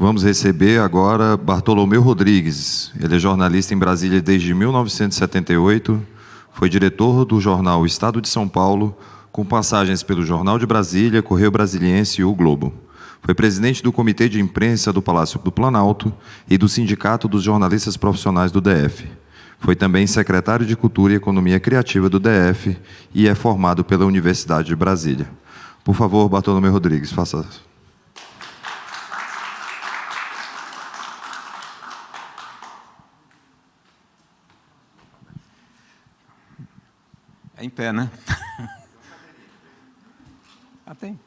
vamos receber agora Bartolomeu Rodrigues. Ele é jornalista em Brasília desde 1978, foi diretor do jornal Estado de São Paulo, com passagens pelo Jornal de Brasília, Correio Brasiliense e O Globo. Foi presidente do Comitê de Imprensa do Palácio do Planalto e do Sindicato dos Jornalistas Profissionais do DF. Foi também secretário de Cultura e Economia Criativa do DF e é formado pela Universidade de Brasília. Por favor, Bartolomeu Rodrigues, faça. É em pé, né? Ah, tem.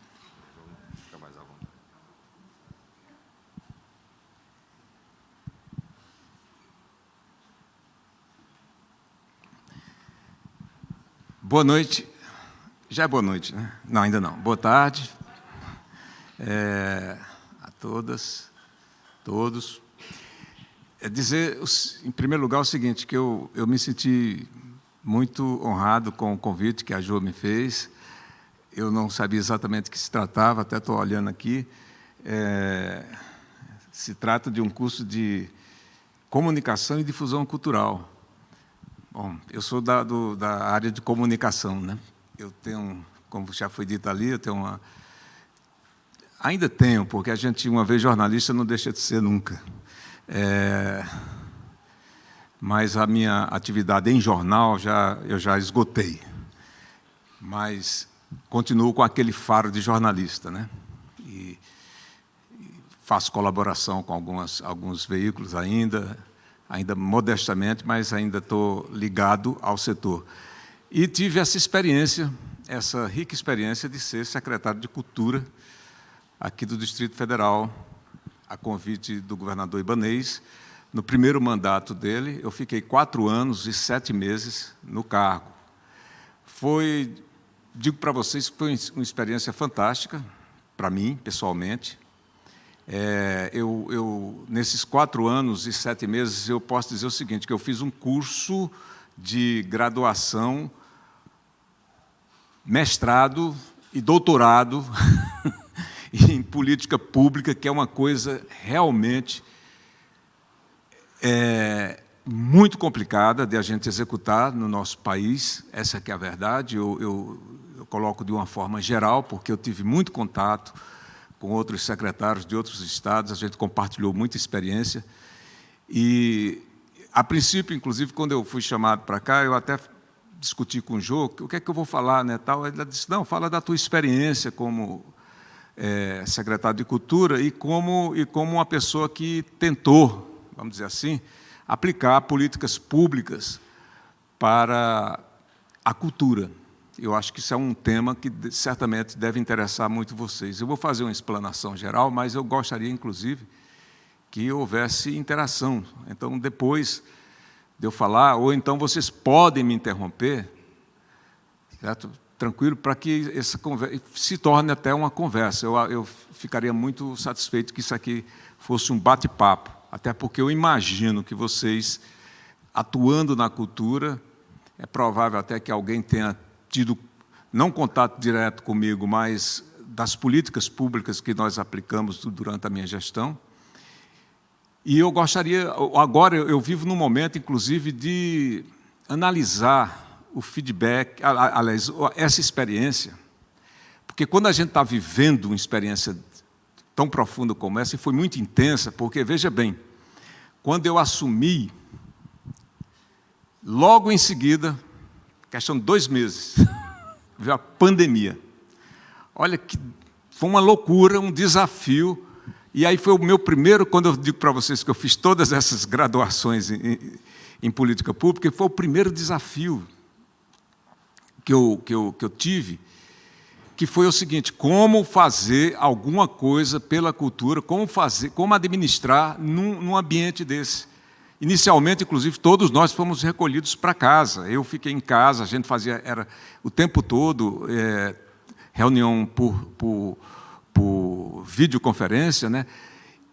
Boa noite. Já é boa noite, né? Não, ainda não. Boa tarde a todas, todos. Dizer, em primeiro lugar, o seguinte, que eu me senti muito honrado com o convite que a Jo me fez. Eu não sabia exatamente do que se tratava, até estou olhando aqui. Se trata de um curso de comunicação e difusão cultural. Bom, eu sou da área de comunicação, né? Eu tenho, como já foi dito ali, eu tenho uma... Ainda tenho, porque a gente, uma vez jornalista, não deixa de ser nunca. Mas a minha atividade em jornal eu já esgotei. Mas continuo com aquele faro de jornalista, né? E faço colaboração com alguns veículos ainda modestamente, mas ainda estou ligado ao setor. E tive essa experiência, essa rica experiência de ser secretário de Cultura aqui do Distrito Federal, a convite do governador Ibanez. No primeiro mandato dele, eu fiquei 4 anos e 7 meses no cargo. Digo para vocês que foi uma experiência fantástica, para mim, pessoalmente. Nesses 4 anos e 7 meses, eu posso dizer o seguinte, que eu fiz um curso de graduação, mestrado e doutorado em política pública, que é uma coisa realmente muito complicada de a gente executar no nosso país. Essa que é a verdade. Eu coloco de uma forma geral, porque eu tive muito contato com outros secretários de outros estados, a gente compartilhou muita experiência. E, a princípio, inclusive, quando eu fui chamado para cá, eu até discuti com o Jô, o que é que eu vou falar, né, tal. Ele disse, não, fala da tua experiência como secretário de Cultura e como uma pessoa que tentou, vamos dizer assim, aplicar políticas públicas para a cultura. Eu acho que isso é um tema que certamente deve interessar muito vocês. Eu vou fazer uma explanação geral, mas eu gostaria, inclusive, que houvesse interação. Então, depois de eu falar, ou então vocês podem me interromper, certo? Tranquilo, para que essa conversa se torne até uma conversa. Eu ficaria muito satisfeito que isso aqui fosse um bate-papo, até porque eu imagino que vocês, atuando na cultura, é provável até que alguém tenha tido, não contato direto comigo, mas das políticas públicas que nós aplicamos durante a minha gestão. E eu gostaria, agora eu vivo num momento, inclusive, de analisar o feedback, aliás, essa experiência, porque quando a gente está vivendo uma experiência tão profunda como essa, e foi muito intensa, porque, veja bem, quando eu assumi, logo em seguida, questão de 2 meses, veio a pandemia. Olha, que foi uma loucura, um desafio. E aí foi o meu primeiro, quando eu digo para vocês que eu fiz todas essas graduações em política pública, foi o primeiro desafio que eu tive, que foi o seguinte, como fazer alguma coisa pela cultura, como administrar num ambiente desse. Inicialmente, inclusive, todos nós fomos recolhidos para casa. Eu fiquei em casa, a gente fazia, era o tempo todo, reunião por videoconferência, né?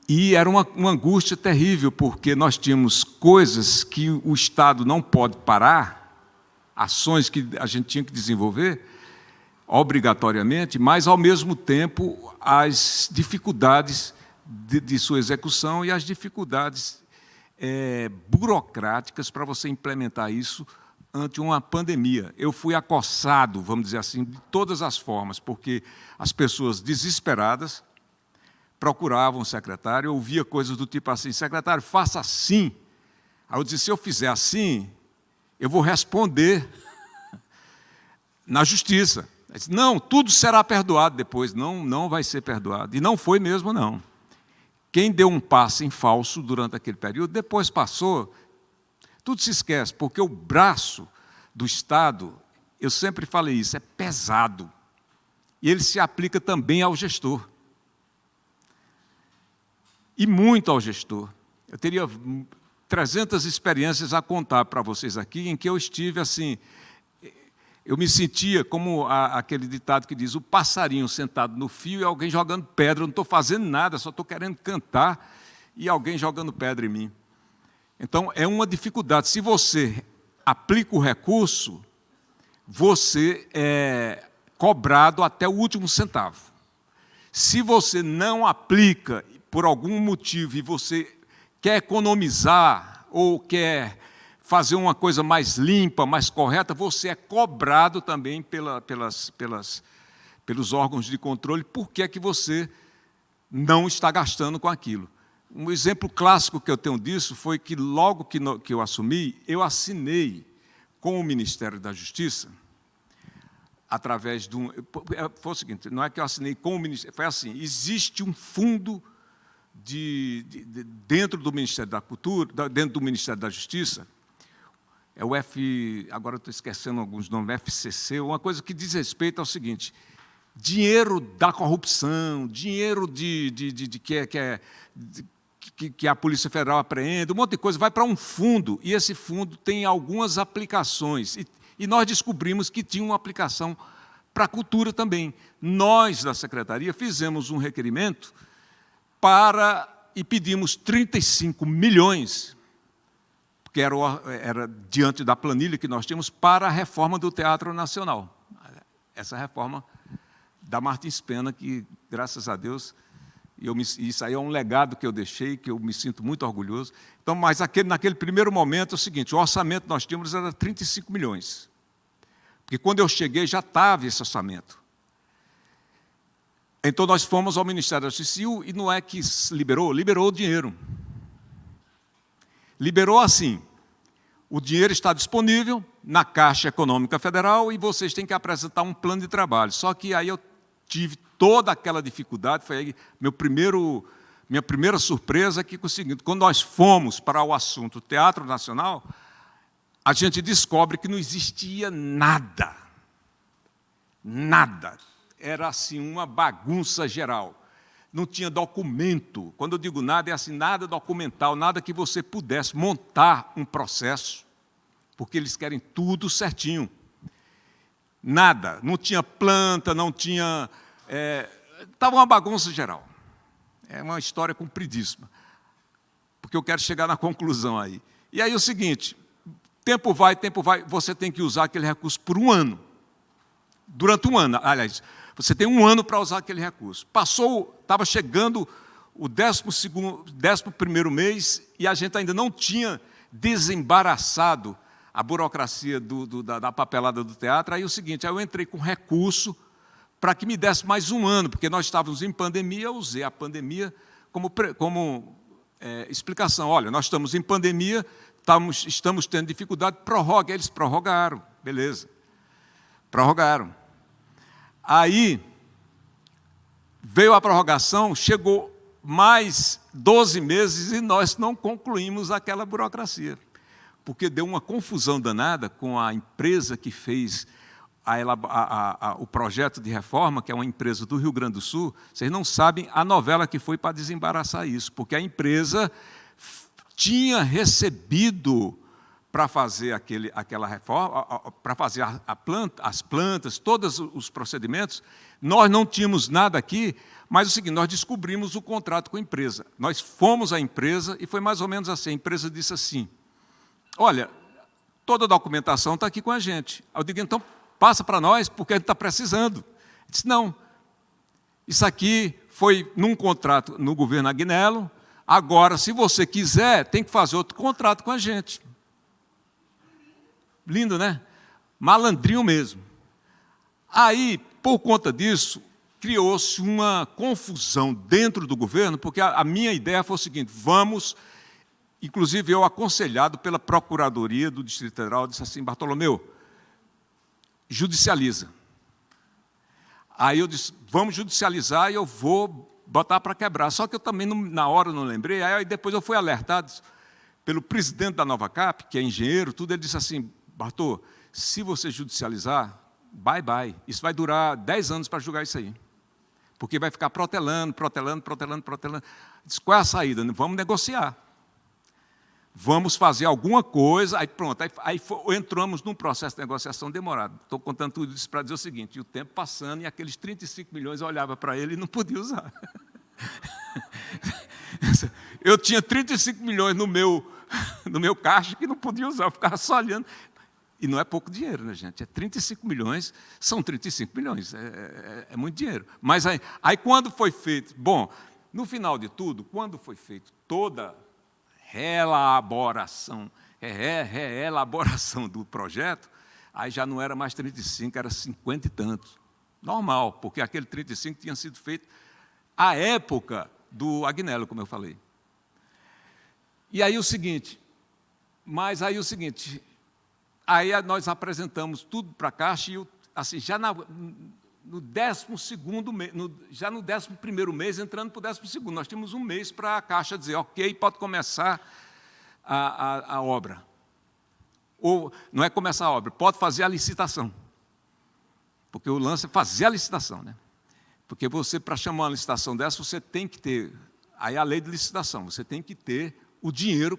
E era uma angústia terrível, porque nós tínhamos coisas que o Estado não pode parar, ações que a gente tinha que desenvolver, obrigatoriamente, mas, ao mesmo tempo, as dificuldades de sua execução e as dificuldades burocráticas para você implementar isso ante uma pandemia. Eu fui acossado, vamos dizer assim, de todas as formas, porque as pessoas desesperadas procuravam o secretário, eu ouvia coisas do tipo assim: secretário, faça assim. Aí eu disse: se eu fizer assim, eu vou responder na justiça. Ele disse: não, tudo será perdoado depois. Não, não vai ser perdoado. E não foi mesmo, não. Quem deu um passe em falso durante aquele período, depois passou, tudo se esquece, porque o braço do Estado, eu sempre falei isso, é pesado. E ele se aplica também ao gestor. E muito ao gestor. Eu teria 300 experiências a contar para vocês aqui, em que eu estive assim, eu me sentia como aquele ditado que diz: o passarinho sentado no fio e alguém jogando pedra. Eu não estou fazendo nada, só estou querendo cantar e alguém jogando pedra em mim. Então, é uma dificuldade. Se você aplica o recurso, você é cobrado até o último centavo. Se você não aplica por algum motivo e você quer economizar ou quer fazer uma coisa mais limpa, mais correta, você é cobrado também pelos órgãos de controle, porque é que você não está gastando com aquilo. Um exemplo clássico que eu tenho disso foi que, logo que eu assumi, eu assinei com o Ministério da Justiça, através de um... Foi o seguinte, não é que eu assinei com o Ministério, foi assim: existe um fundo dentro do Ministério da Cultura, dentro do Ministério da Justiça, é o agora eu estou esquecendo alguns nomes, FCC, uma coisa que diz respeito ao seguinte: dinheiro da corrupção, dinheiro que a Polícia Federal apreende, um monte de coisa, vai para um fundo, e esse fundo tem algumas aplicações, e nós descobrimos que tinha uma aplicação para a cultura também. Nós, da Secretaria, fizemos um requerimento e pedimos 35 milhões, que era diante da planilha que nós tínhamos, para a reforma do Teatro Nacional. Essa reforma da Martins Pena, que, graças a Deus, isso aí é um legado que eu deixei, que eu me sinto muito orgulhoso. Então, mas naquele primeiro momento é o seguinte: o orçamento que nós tínhamos era 35 milhões. Porque quando eu cheguei já estava esse orçamento. Então nós fomos ao Ministério da Justiça e não é que liberou o dinheiro. Liberou assim: o dinheiro está disponível na Caixa Econômica Federal e vocês têm que apresentar um plano de trabalho. Só que aí eu tive toda aquela dificuldade, foi aí minha primeira surpresa, que é o seguinte: quando nós fomos para o assunto Teatro Nacional, a gente descobre que não existia nada. Nada. Era assim uma bagunça geral. Não tinha documento. Quando eu digo nada, é assim, nada documental, nada que você pudesse montar um processo, porque eles querem tudo certinho. Nada. Não tinha planta, não tinha... Estava uma bagunça geral. É uma história compridíssima, porque eu quero chegar na conclusão aí. E aí é o seguinte: tempo vai, você tem que usar aquele recurso por um ano. Durante um ano, aliás, você tem um ano para usar aquele recurso. Estava chegando o 11º mês e a gente ainda não tinha desembaraçado a burocracia da papelada do teatro. Aí é o seguinte: aí eu entrei com recurso para que me desse mais um ano, porque nós estávamos em pandemia. Eu usei a pandemia como explicação. Olha, nós estamos em pandemia, estamos tendo dificuldade, prorroga. Eles prorrogaram, beleza. Prorrogaram. Aí veio a prorrogação, chegou mais 12 meses e nós não concluímos aquela burocracia, porque deu uma confusão danada com a empresa que fez o projeto de reforma, que é uma empresa do Rio Grande do Sul. Vocês não sabem a novela que foi para desembaraçar isso, porque a empresa tinha recebido para fazer aquela reforma, para fazer as plantas, todos os procedimentos. Nós não tínhamos nada aqui, mas é o seguinte: nós descobrimos o contrato com a empresa. Nós fomos à empresa e foi mais ou menos assim. A empresa disse assim: olha, toda a documentação está aqui com a gente. Eu digo: então passa para nós, porque a gente está precisando. Ele disse: não, isso aqui foi num contrato no governo Agnello. Agora, se você quiser, tem que fazer outro contrato com a gente. Lindo, né? Malandrinho mesmo. Aí, por conta disso, criou-se uma confusão dentro do governo, porque a minha ideia foi o seguinte: vamos, inclusive eu aconselhado pela Procuradoria do Distrito Federal, disse assim: Bartolomeu, judicializa. Aí eu disse: vamos judicializar e eu vou botar para quebrar. Só que eu também, na hora, não lembrei, aí depois eu fui alertado pelo presidente da Nova Cap, que é engenheiro, tudo, ele disse assim: Bartô, se você judicializar, bye. Isso vai durar 10 anos para julgar isso aí. Porque vai ficar protelando. Diz, qual é a saída? Vamos negociar. Vamos fazer alguma coisa. Aí pronto, entramos num processo de negociação demorado. Estou contando tudo isso para dizer o seguinte: e o tempo passando, e aqueles 35 milhões eu olhava para ele e não podia usar. Eu tinha 35 milhões no meu caixa que não podia usar, eu ficava só olhando. E não é pouco dinheiro, né, gente? É 35 milhões, são 35 milhões, é muito dinheiro. Mas aí quando foi feito, bom, no final de tudo, quando foi feito toda reelaboração do projeto, aí já não era mais 35, era 50 e tantos. Normal, porque aquele 35 tinha sido feito à época do Agnello, como eu falei. E aí o seguinte, aí nós apresentamos tudo para a Caixa e, assim, já no 12º mês, já no 11º mês, entrando para o 12º, nós tínhamos um mês para a Caixa dizer: ok, pode começar a obra. Ou não é começar a obra, pode fazer a licitação. Porque o lance é fazer a licitação, né? Porque você, para chamar uma licitação dessa, você tem que ter, aí a lei de licitação, você tem que ter o dinheiro.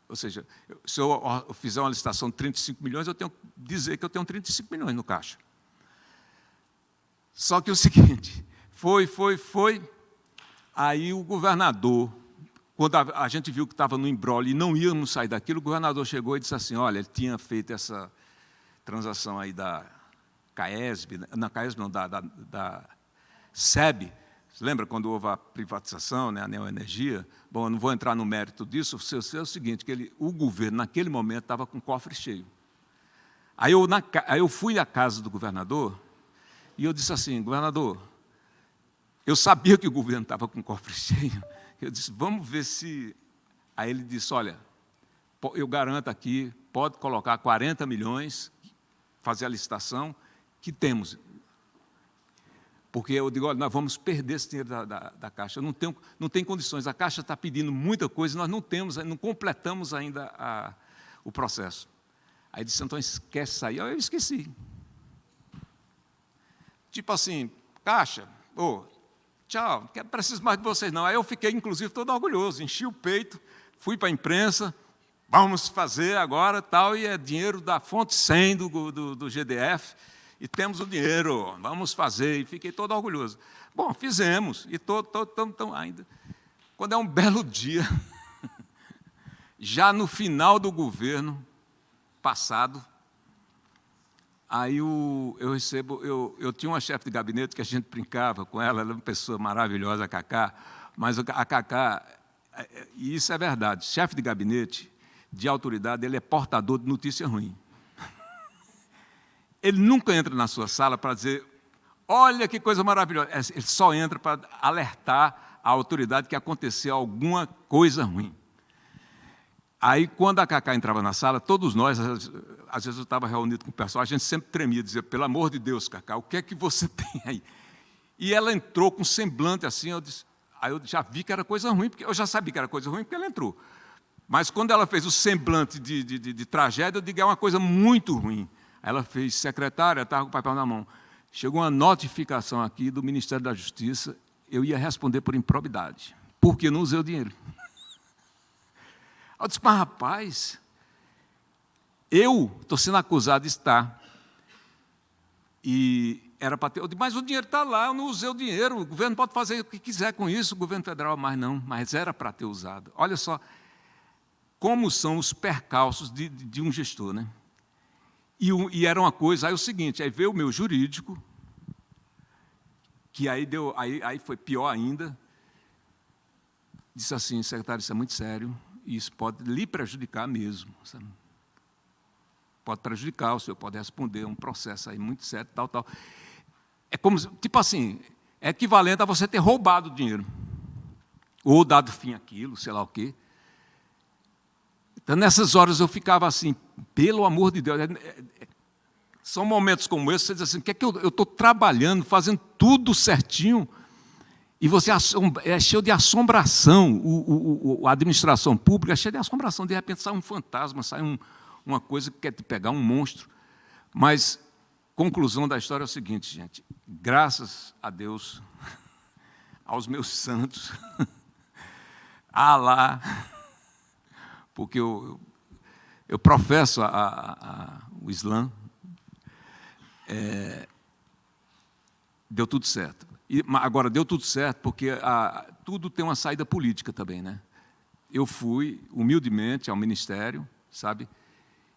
Ou seja, se eu fizer uma licitação de 35 milhões, eu tenho que dizer que eu tenho 35 milhões no caixa. Só que o seguinte, foi. Aí o governador, quando a gente viu que estava no imbróglio e não íamos sair daquilo, o governador chegou e disse assim: olha, ele tinha feito essa transação aí da CAESB, da SEB. Você lembra quando houve a privatização, né, a Neoenergia? Bom, eu não vou entrar no mérito disso, eu sei o seguinte, que o governo, naquele momento, estava com o cofre cheio. Aí eu fui à casa do governador e eu disse assim: governador, eu sabia que o governo estava com o cofre cheio, eu disse: vamos ver se... Aí ele disse: olha, eu garanto aqui, pode colocar 40 milhões, fazer a licitação, que temos... Porque eu digo: olha, nós vamos perder esse dinheiro da Caixa, não tem condições, a Caixa está pedindo muita coisa, nós não completamos ainda o processo. Aí disse: então esquece isso aí. Eu esqueci. Tipo assim: Caixa, tchau, não preciso mais de vocês não. Aí eu fiquei, inclusive, todo orgulhoso, enchi o peito, fui para a imprensa, vamos fazer agora, tal, e é dinheiro da fonte 100 do GDF, e temos o dinheiro, vamos fazer, e fiquei todo orgulhoso. Bom, fizemos, e ainda. Quando é um belo dia, já no final do governo passado, aí eu tinha uma chefe de gabinete que a gente brincava com ela, ela é uma pessoa maravilhosa, a Cacá, mas a Cacá, e isso é verdade, chefe de gabinete, de autoridade, ele é portador de notícia ruim. Ele nunca entra na sua sala para dizer: olha que coisa maravilhosa. Ele só entra para alertar a autoridade que aconteceu alguma coisa ruim. Aí, quando a Cacá entrava na sala, todos nós, às vezes eu estava reunido com o pessoal, a gente sempre tremia, dizia: pelo amor de Deus, Cacá, o que é que você tem aí? E ela entrou com um semblante assim, aí eu já vi que era coisa ruim, porque eu já sabia que era coisa ruim, porque ela entrou. Mas quando ela fez o semblante de tragédia, eu digo: é uma coisa muito ruim. Ela fez: secretária, estava com o papel na mão. Chegou uma notificação aqui do Ministério da Justiça, eu ia responder por improbidade, porque eu não usei o dinheiro. Eu disse: mas rapaz, eu estou sendo acusado de estar. E era para ter... Eu disse: mas o dinheiro está lá, eu não usei o dinheiro, o governo pode fazer o que quiser com isso, o governo federal, mas era para ter usado. Olha só como são os percalços de um gestor, né? E era uma coisa, aí é o seguinte, aí veio o meu jurídico, que aí foi pior ainda. Disse assim: secretário, isso é muito sério, e isso pode lhe prejudicar mesmo. Sabe? Pode prejudicar, o senhor pode responder um processo aí muito sério, tal. É como, tipo assim, é equivalente a você ter roubado o dinheiro, ou dado fim àquilo, sei lá o quê. Então, nessas horas eu ficava assim, pelo amor de Deus. São momentos como esse, você diz assim, o que é que eu estou trabalhando, fazendo tudo certinho, e você é cheio de assombração, a administração pública é cheia de assombração, de repente sai um fantasma, sai uma coisa que quer te pegar, um monstro. Mas, conclusão da história é o seguinte, gente, graças a Deus, aos meus santos, a Alá, porque eu professo o Islã, deu tudo certo. Agora, deu tudo certo porque tudo tem uma saída política também, né? Eu fui, humildemente, ao ministério, sabe?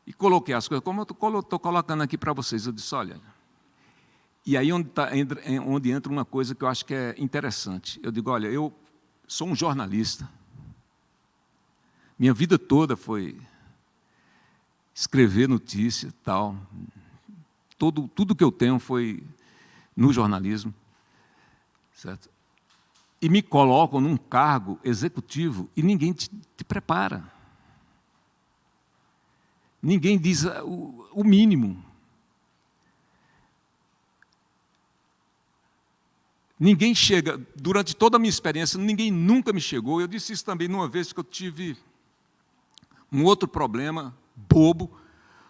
E coloquei as coisas, como eu estou colocando aqui para vocês. Eu disse, olha... E aí onde entra uma coisa que eu acho que é interessante. Eu digo, olha, eu sou um jornalista. Minha vida toda foi escrever notícia, tal. Tudo que eu tenho foi no jornalismo. Certo? E me colocam num cargo executivo e ninguém te prepara. Ninguém diz o mínimo. Ninguém chega, durante toda a minha experiência, ninguém nunca me chegou. Eu disse isso também numa vez que eu tive um outro problema bobo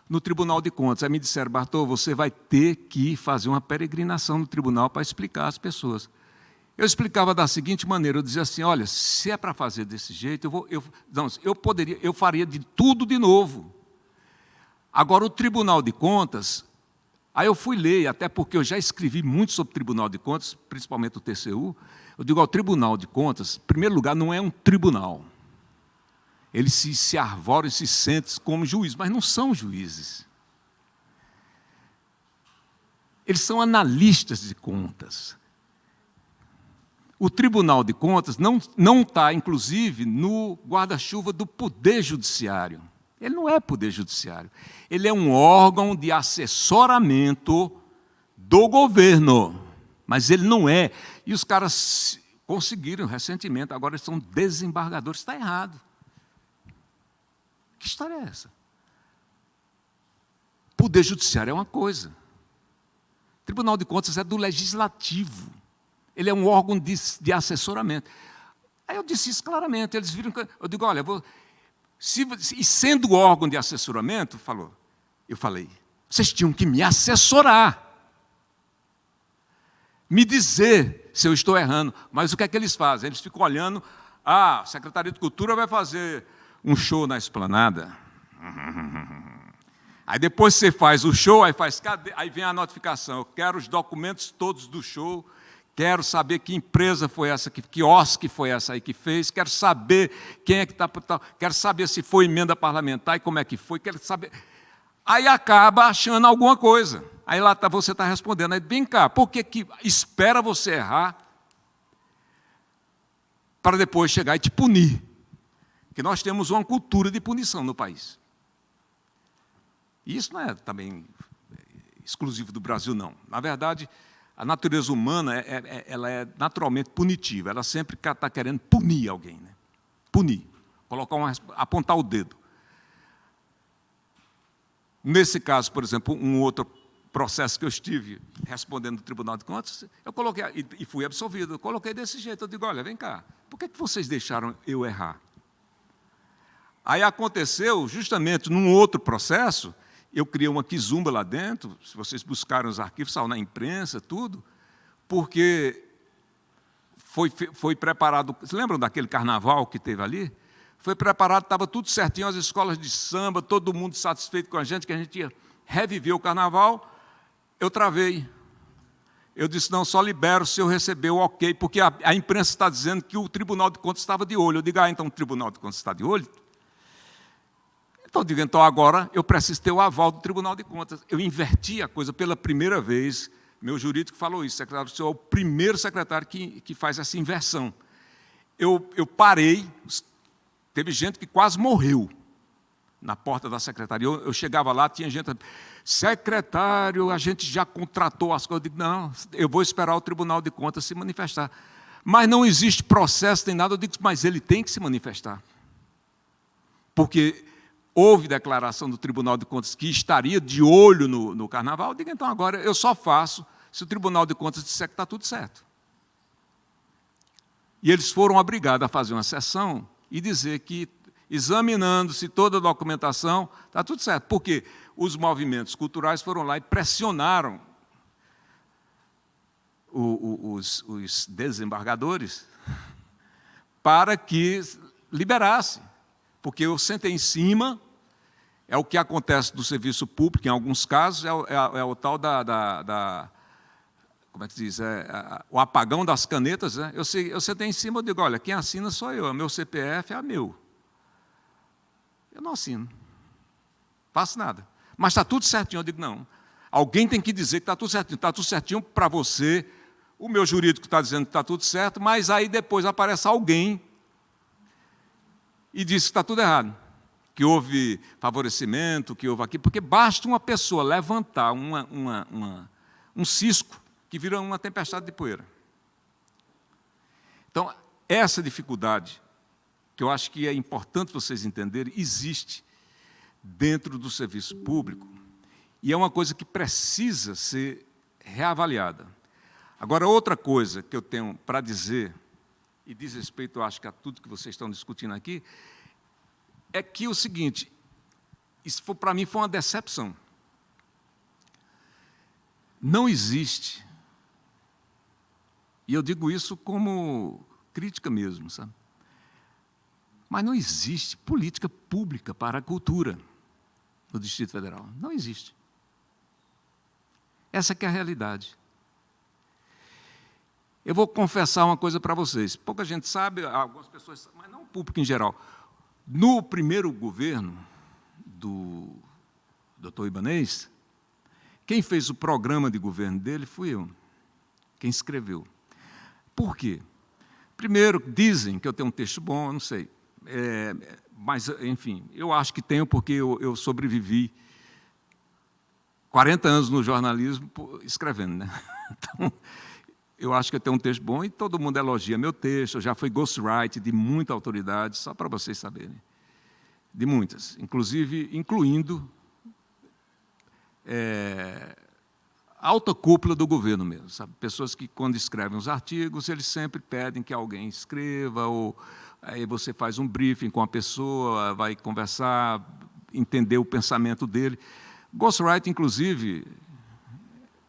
no Tribunal de Contas. Aí me disseram, Bartô, você vai ter que fazer uma peregrinação no tribunal para explicar às pessoas. Eu explicava da seguinte maneira, eu dizia assim, olha, se é para fazer desse jeito, eu faria de tudo de novo. Agora, o Tribunal de Contas, aí eu fui ler, até porque eu já escrevi muito sobre o Tribunal de Contas, principalmente o TCU, eu digo, o Tribunal de Contas, em primeiro lugar, não é um tribunal. Eles se arvoram e se sentem como juízes, mas não são juízes. Eles são analistas de contas. O Tribunal de Contas não está, inclusive, no guarda-chuva do Poder Judiciário. Ele não é Poder Judiciário. Ele é um órgão de assessoramento do governo. Mas ele não é. E os caras conseguiram recentemente, agora eles são desembargadores. Está errado. Que história é essa? Poder Judiciário é uma coisa. O Tribunal de Contas é do Legislativo. Ele é um órgão de assessoramento. Aí eu disse isso claramente. Eles viram que eu digo, olha, e sendo órgão de assessoramento, eu falei, vocês tinham que me assessorar. Me dizer se eu estou errando. Mas o que é que eles fazem? Eles ficam olhando, a Secretaria de Cultura vai fazer um show na Esplanada. Aí depois você faz o show, aí vem a notificação, eu quero os documentos todos do show, quero saber que empresa foi essa, que quiosque foi essa aí que fez, quero saber quem é que está... Quero saber se foi emenda parlamentar e como é que foi, quero saber... Aí acaba achando alguma coisa. Aí lá você está respondendo, aí vem cá, por que espera você errar para depois chegar e te punir? Porque nós temos uma cultura de punição no país. E isso não é também exclusivo do Brasil, não. Na verdade... A natureza humana ela é naturalmente punitiva, ela sempre está querendo punir alguém, né? Punir, apontar o dedo. Nesse caso, por exemplo, um outro processo que eu estive respondendo no Tribunal de Contas, eu coloquei, e fui absolvido, eu coloquei desse jeito, eu digo, olha, vem cá, por que vocês deixaram eu errar? Aí aconteceu, justamente num outro processo, eu criei uma quizumba lá dentro, se vocês buscarem os arquivos, saiu na imprensa, tudo, porque foi preparado... Vocês lembram daquele carnaval que teve ali? Foi preparado, estava tudo certinho, as escolas de samba, todo mundo satisfeito com a gente, que a gente ia reviver o carnaval. Eu travei. Eu disse, não, só libero se eu receber o ok, porque a imprensa está dizendo que o Tribunal de Contas estava de olho. Eu digo, então o Tribunal de Contas está de olho? Então agora eu preciso ter o aval do Tribunal de Contas. Eu inverti a coisa pela primeira vez Meu jurídico falou isso, secretário, o senhor é o primeiro secretário que faz essa inversão. Eu parei, teve gente que quase morreu na porta da secretaria. Eu chegava lá, tinha gente, secretário, a gente já contratou as coisas. Eu digo, não, eu vou esperar o Tribunal de Contas se manifestar. Mas não existe processo nem nada. Eu digo, mas ele tem que se manifestar. Porque houve declaração do Tribunal de Contas que estaria de olho no Carnaval. Eu digo, então agora eu só faço se o Tribunal de Contas disser que está tudo certo. E eles foram obrigados a fazer uma sessão e dizer que, examinando-se toda a documentação, está tudo certo. Porque os movimentos culturais foram lá e pressionaram os desembargadores para que liberasse. Porque eu sentei em cima, é o que acontece do serviço público, em alguns casos, é o tal como é que se diz? O apagão das canetas. Né? Eu sentei em cima, eu digo, olha, quem assina sou eu, meu CPF é meu. Eu não assino, faço nada. Mas está tudo certinho. Eu digo, não, alguém tem que dizer que está tudo certinho para você, o meu jurídico está dizendo que está tudo certo, mas aí depois aparece alguém e diz que está tudo errado, que houve favorecimento, que houve aqui, porque basta uma pessoa levantar um cisco que vira uma tempestade de poeira. Então, essa dificuldade, que eu acho que é importante vocês entenderem, existe dentro do serviço público e é uma coisa que precisa ser reavaliada. Agora, outra coisa que eu tenho para dizer, e diz respeito, eu acho que a tudo que vocês estão discutindo aqui, é que o seguinte, isso para mim foi uma decepção. Não existe, e eu digo isso como crítica mesmo, sabe? Mas não existe política pública para a cultura no Distrito Federal. Não existe. Essa que é a realidade. Eu vou confessar uma coisa para vocês. Pouca gente sabe, algumas pessoas sabem, mas não o público em geral. No primeiro governo do Dr. Ibanez, quem fez o programa de governo dele fui eu, quem escreveu. Por quê? Primeiro, dizem que eu tenho um texto bom, eu não sei. Mas, enfim, eu acho que tenho porque eu sobrevivi 40 anos no jornalismo escrevendo, né? Então, eu acho que eu tenho um texto bom e todo mundo elogia meu texto. Eu já fui ghostwriter de muita autoridade, só para vocês saberem. De muitas, incluindo a alta cúpula do governo mesmo, sabe? Pessoas que, quando escrevem os artigos, eles sempre pedem que alguém escreva, ou aí você faz um briefing com a pessoa, vai conversar, entender o pensamento dele. Ghostwriting, inclusive,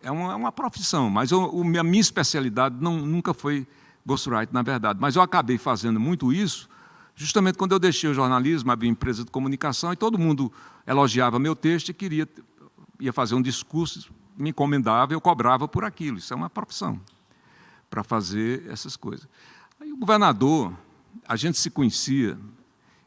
é uma profissão, mas a minha especialidade nunca foi ghostwriting, na verdade. Mas eu acabei fazendo muito isso, justamente quando eu deixei o jornalismo, abri empresa de comunicação, e todo mundo elogiava meu texto e ia fazer um discurso, me encomendava, eu cobrava por aquilo. Isso é uma profissão, para fazer essas coisas. Aí o governador, a gente se conhecia,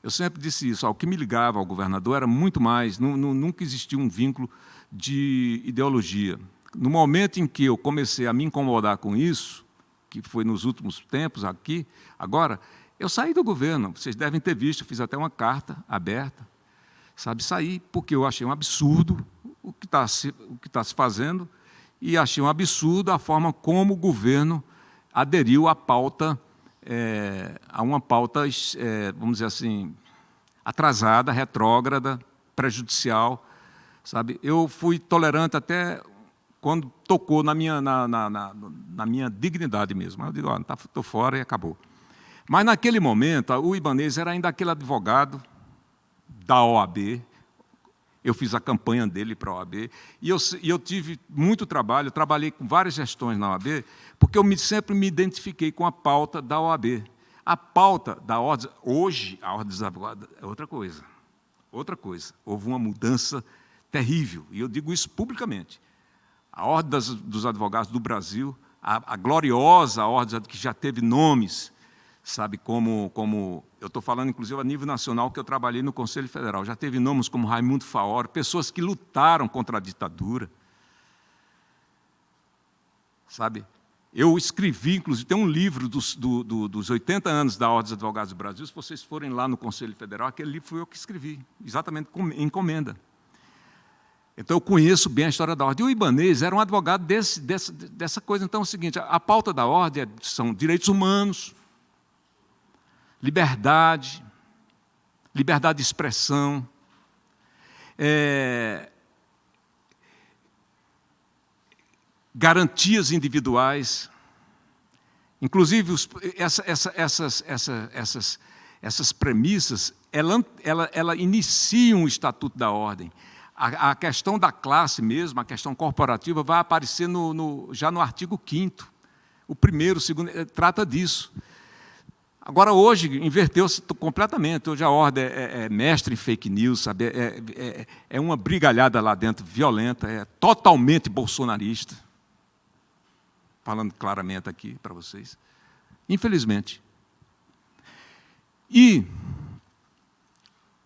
eu sempre disse isso, o que me ligava ao governador era muito mais, nunca existia um vínculo de ideologia. No momento em que eu comecei a me incomodar com isso, que foi nos últimos tempos aqui, agora, eu saí do governo, vocês devem ter visto, eu fiz até uma carta aberta, sabe, saí porque eu achei um absurdo o que está se fazendo e achei um absurdo a forma como o governo aderiu à pauta, a uma pauta, vamos dizer assim, atrasada, retrógrada, prejudicial, sabe? Eu fui tolerante até quando tocou na minha dignidade mesmo. Eu digo, estou fora e acabou. Mas, naquele momento, o Ibanez era ainda aquele advogado da OAB, eu fiz a campanha dele para a OAB, e eu tive muito trabalho, eu trabalhei com várias gestões na OAB, porque eu sempre me identifiquei com a pauta da OAB. A pauta da ordem, hoje, a ordem dos advogados é outra coisa. Outra coisa. Houve uma mudança terrível, e eu digo isso publicamente. A ordem dos advogados do Brasil, a gloriosa ordem que já teve nomes, sabe, como eu estou falando, inclusive, a nível nacional, que eu trabalhei no Conselho Federal, já teve nomes como Raimundo Faoro, pessoas que lutaram contra a ditadura. sabe? Eu escrevi, inclusive, tem um livro dos 80 anos da Ordem dos Advogados do Brasil, se vocês forem lá no Conselho Federal, aquele livro foi eu que escrevi, exatamente em encomenda. Então, eu conheço bem a história da Ordem. E o Ibanez era um advogado dessa coisa. Então, é o seguinte, a pauta da Ordem são direitos humanos, liberdade de expressão, garantias individuais. Inclusive, essas premissas, ela iniciam o Estatuto da Ordem. A questão da classe mesmo, a questão corporativa, vai aparecer já no artigo 5º. O primeiro, o segundo, trata disso. Agora, hoje, inverteu-se completamente. Hoje a Ordem é mestre em fake news, sabe? É uma brigalhada lá dentro, violenta, é totalmente bolsonarista. Falando claramente aqui para vocês. Infelizmente. E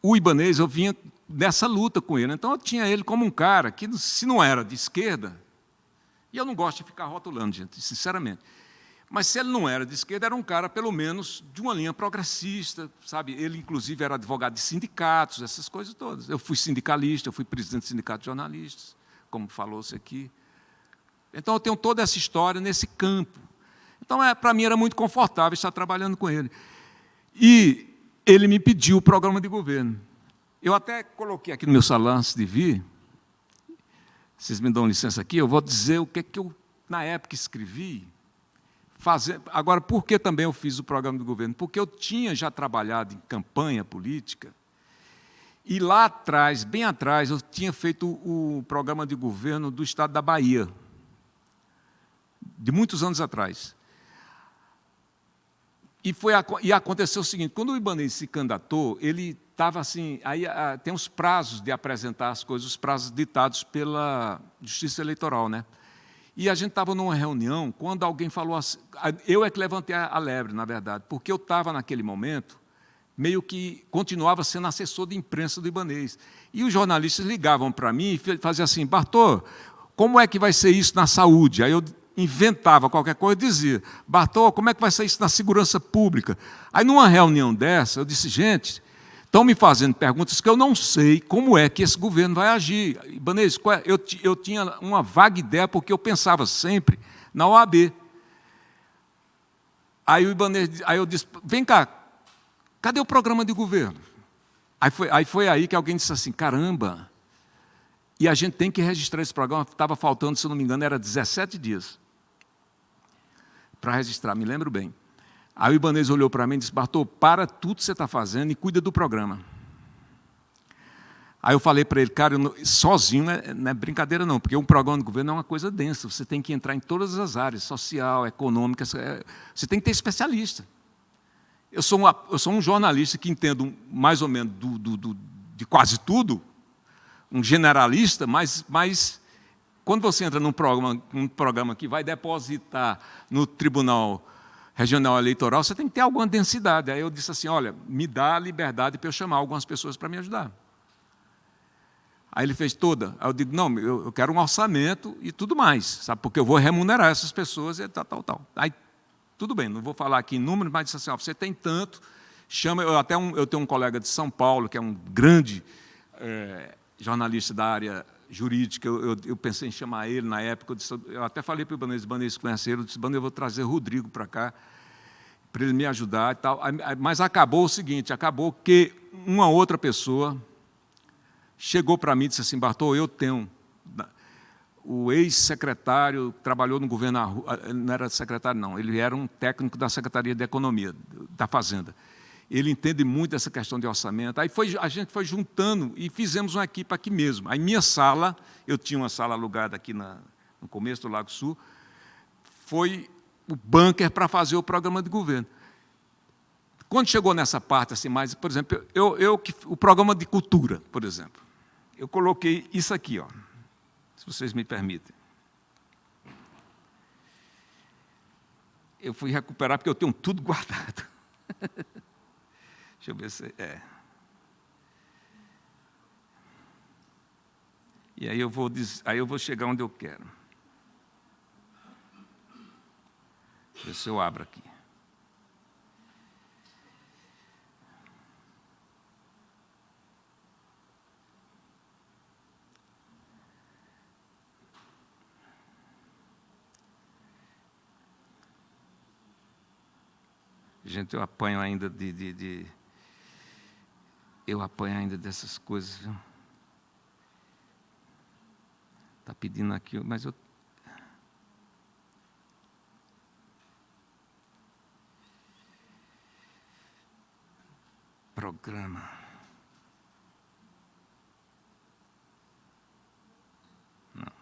o Ibanez, eu vinha dessa luta com ele. Então, eu tinha ele como um cara que, se não era de esquerda, e eu não gosto de ficar rotulando, gente, sinceramente, mas se ele não era de esquerda, era um cara, pelo menos, de uma linha progressista, sabe? Ele, inclusive, era advogado de sindicatos, essas coisas todas. Eu fui sindicalista, eu fui presidente do Sindicato de Jornalistas, como falou-se aqui. Então, eu tenho toda essa história nesse campo. Então, para mim, era muito confortável estar trabalhando com ele. E ele me pediu o programa de governo. Eu até coloquei aqui no meu salão antes de vir. Vocês me dão licença aqui, eu vou dizer o que eu, na época, escrevi. Agora, por que também eu fiz o programa de governo? Porque eu tinha já trabalhado em campanha política, e lá atrás, bem atrás, eu tinha feito o programa de governo do Estado da Bahia, de muitos anos atrás. E aconteceu o seguinte, quando o Ibanez se candidatou, ele estava assim, aí tem os prazos de apresentar as coisas, os prazos ditados pela Justiça Eleitoral, né? E a gente estava numa reunião, quando alguém falou assim, eu é que levantei a lebre, na verdade, porque eu estava, naquele momento, meio que continuava sendo assessor de imprensa do Ibanez. E os jornalistas ligavam para mim e faziam assim, Bartô, como é que vai ser isso na saúde? Aí eu inventava qualquer coisa e dizia, Bartô, como é que vai ser isso na segurança pública? Aí, numa reunião dessa, eu disse, gente, estão me fazendo perguntas que eu não sei como é que esse governo vai agir. Ibanez, eu tinha uma vaga ideia, porque eu pensava sempre na OAB. Aí eu disse, vem cá, cadê o programa de governo? Aí foi aí que alguém disse assim, caramba, e a gente tem que registrar esse programa, estava faltando, se não me engano, era 17 dias para registrar, me lembro bem. Aí o Ibanez olhou para mim e disse, Bartô, para tudo que você está fazendo e cuida do programa. Aí eu falei para ele, cara, sozinho não é brincadeira não, porque um programa de governo é uma coisa densa, você tem que entrar em todas as áreas, social, econômica, você tem que ter especialista. Eu sou um jornalista que entendo mais ou menos de quase tudo, um generalista, mas quando você entra num programa que vai depositar no Tribunal Regional Eleitoral, você tem que ter alguma densidade. Aí eu disse assim, olha, me dá a liberdade para eu chamar algumas pessoas para me ajudar. Aí ele fez toda. Aí eu digo, não, eu quero um orçamento e tudo mais, sabe? Porque eu vou remunerar essas pessoas e tal. Aí, tudo bem, não vou falar aqui em números, mas disse assim, ó, você tem tanto, chama... Eu tenho um colega de São Paulo, que é um grande jornalista da área jurídica, eu pensei em chamar ele na época, eu até falei para o Ibanez conhece ele, eu disse, Ibanez, eu vou trazer o Rodrigo para cá, para ele me ajudar e tal. Mas acabou o seguinte, acabou que uma outra pessoa chegou para mim e disse assim, Bartô, eu tenho... O ex-secretário trabalhou no governo, não era secretário não, ele era um técnico da Secretaria de Economia, da Fazenda. Ele entende muito essa questão de orçamento. Aí a gente foi juntando e fizemos uma equipe aqui mesmo. Aí minha sala, eu tinha uma sala alugada aqui no começo do Lago Sul, foi o bunker para fazer o programa de governo. Quando chegou nessa parte, assim, mais, por exemplo, o programa de cultura, por exemplo, eu coloquei isso aqui, ó, se vocês me permitem. Eu fui recuperar porque eu tenho tudo guardado. Deixa eu ver se... E aí eu vou chegar onde eu quero. Deixa eu ver se eu abro aqui. Gente, eu apanho ainda eu apanho ainda dessas coisas, viu? Está pedindo aqui, mas eu... Programa. Não.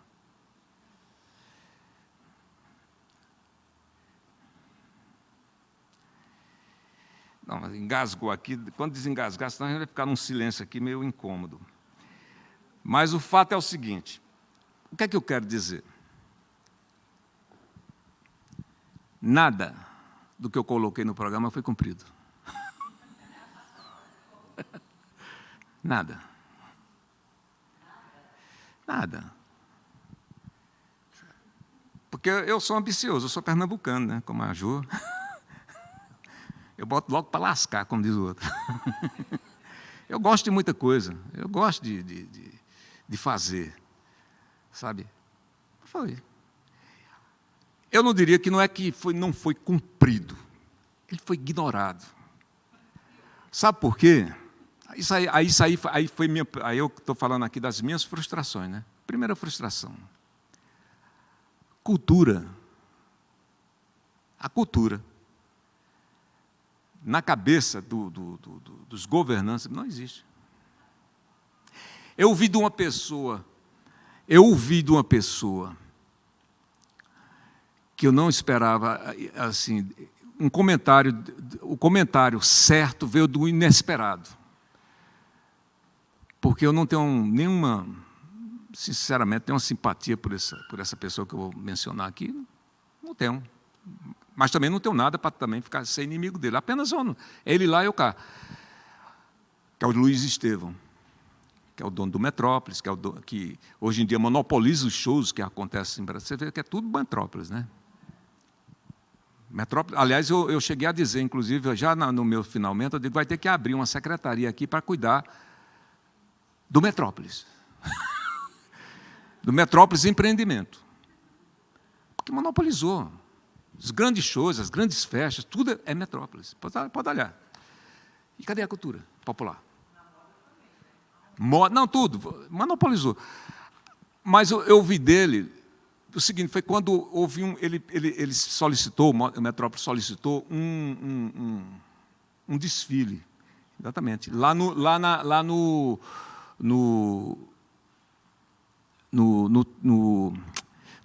Não, mas engasgou aqui. Quando desengasgar, senão a gente vai ficar num silêncio aqui meio incômodo. Mas o fato é o seguinte: o que é que eu quero dizer? Nada do que eu coloquei no programa foi cumprido. Nada. Nada. Porque eu sou ambicioso, eu sou pernambucano, né, como a Ju. Eu boto logo para lascar, como diz o outro. Eu gosto de muita coisa, eu gosto de fazer, sabe? Foi. Eu não diria que não é que não foi cumprido, ele foi ignorado. Sabe por quê? Aí eu estou falando aqui das minhas frustrações, né? Primeira frustração. Cultura. A cultura. Na cabeça dos governantes não existe. Eu ouvi de uma pessoa que eu não esperava, assim, o comentário certo veio do inesperado. Porque eu não tenho nenhuma, sinceramente, nenhuma simpatia por essa pessoa que eu vou mencionar aqui. Não tenho. Mas também não tenho nada para também ficar ser inimigo dele. Apenas ele lá e eu cá. Que é o Luiz Estevão, que é o dono do Metrópolis, que hoje em dia monopoliza os shows que acontecem em Brasília. Você vê que é tudo Metrópolis, né? Metrópolis, aliás, eu cheguei a dizer, inclusive, já no meu finalmente, eu digo, vai ter que abrir uma secretaria aqui para cuidar do Metrópolis. Do Metrópolis Empreendimento. Porque monopolizou. Os grandes shows, as grandes festas, tudo é Metrópolis. Pode olhar. E cadê a cultura popular? Não, tudo. Monopolizou. Mas eu ouvi dele o seguinte, foi quando houve ele solicitou, o Metrópolis solicitou um desfile. Exatamente. Lá no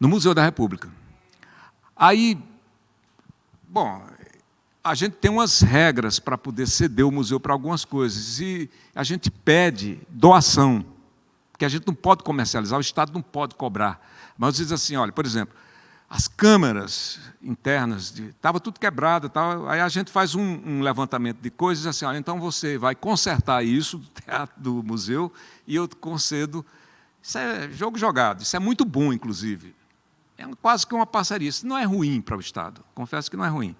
Museu da República. Aí, bom, a gente tem umas regras para poder ceder o museu para algumas coisas, e a gente pede doação, porque a gente não pode comercializar, o Estado não pode cobrar. Mas diz assim, olha, por exemplo, as câmaras internas, estava tudo quebrado, aí a gente faz um levantamento de coisas, assim, olha, então você vai consertar isso do teatro do museu, e eu concedo. Isso é jogo jogado, isso é muito bom, inclusive. É quase que uma parceria. Isso não é ruim para o Estado, confesso que não é ruim.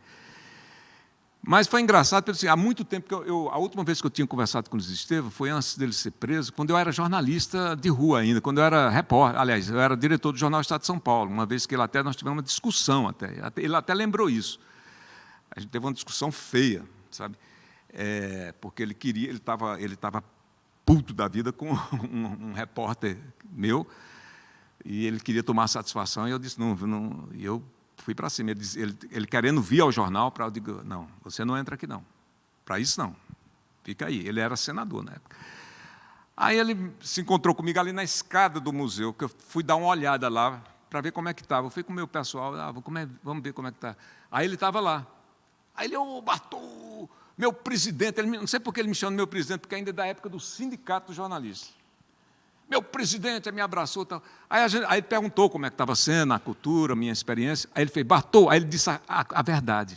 Mas foi engraçado, porque assim, há muito tempo, a última vez que eu tinha conversado com o Luiz Estevão foi antes dele ser preso, quando eu era jornalista de rua ainda, quando eu era repórter, aliás, eu era diretor do Jornal Estado de São Paulo, uma vez que nós tivemos uma discussão, ele até lembrou isso. A gente teve uma discussão feia, sabe? Porque ele estava puto da vida com um repórter meu, e ele queria tomar satisfação, e eu disse, não, e eu fui para cima. Ele querendo vir ao jornal, eu digo, não, você não entra aqui não, para isso não, fica aí. Ele era senador na época. Aí ele se encontrou comigo ali na escada do museu, que eu fui dar uma olhada lá, para ver como é que estava. Eu fui com o meu pessoal, vamos ver como é que está. Aí ele estava lá. Aí ele, Bartô, meu presidente, não sei por que ele me chama de meu presidente, porque ainda é da época do Sindicato dos Jornalistas. Meu presidente me abraçou. Tal. Aí ele perguntou como é que estava sendo a cultura, a minha experiência. Aí ele fez, Bartô, aí ele disse a verdade.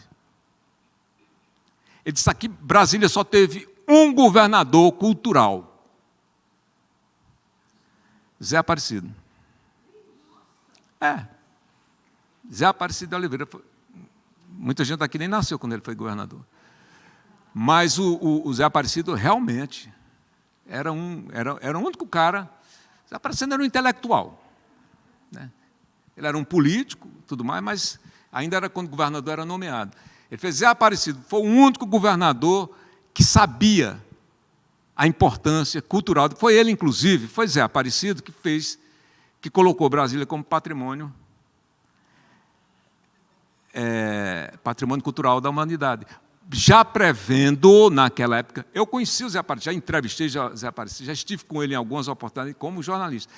Ele disse, aqui Brasília só teve um governador cultural. Zé Aparecido. Zé Aparecido de Oliveira. Muita gente aqui nem nasceu quando ele foi governador. Mas o Zé Aparecido realmente era o único cara. Zé Aparecido era um intelectual, né? Ele era um político, tudo mais, mas ainda era quando o governador era nomeado. Ele fez Zé Aparecido, foi o único governador que sabia a importância cultural. Foi ele, inclusive, foi Zé Aparecido que colocou Brasília como patrimônio cultural da humanidade. Já prevendo, naquela época, eu conheci o Zé Aparecido, já entrevistei o Zé Aparecido, já estive com ele em algumas oportunidades como jornalista.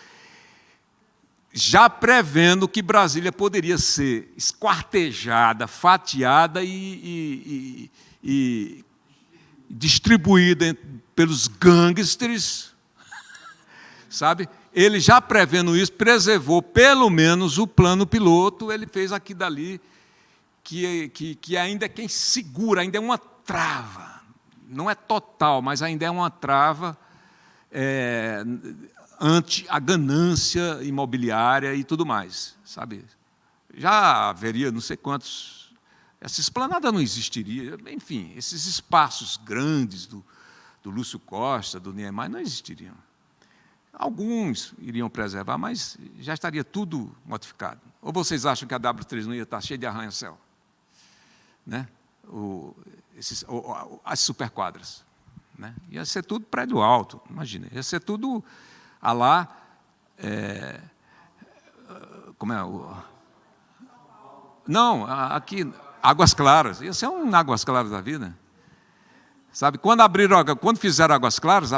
Já prevendo que Brasília poderia ser esquartejada, fatiada e distribuída pelos gangsters, sabe? Ele já prevendo isso, preservou pelo menos o plano piloto, ele fez aqui dali, que ainda é quem segura, ainda é uma trava, não é total, mas ainda é uma trava ante a ganância imobiliária e tudo mais, sabe? Já haveria não sei quantos, essa esplanada não existiria, enfim, esses espaços grandes do Lúcio Costa, do Niemeyer, não existiriam. Alguns iriam preservar, mas já estaria tudo modificado. Ou vocês acham que a W3 não ia estar cheia de arranha-céu? Né? As superquadras. Né? Ia ser tudo prédio alto, imagina. Ia ser tudo a lá. Como é? Não, aqui, Águas Claras. Ia ser um Águas Claras da vida. Sabe, quando fizeram Águas Claras,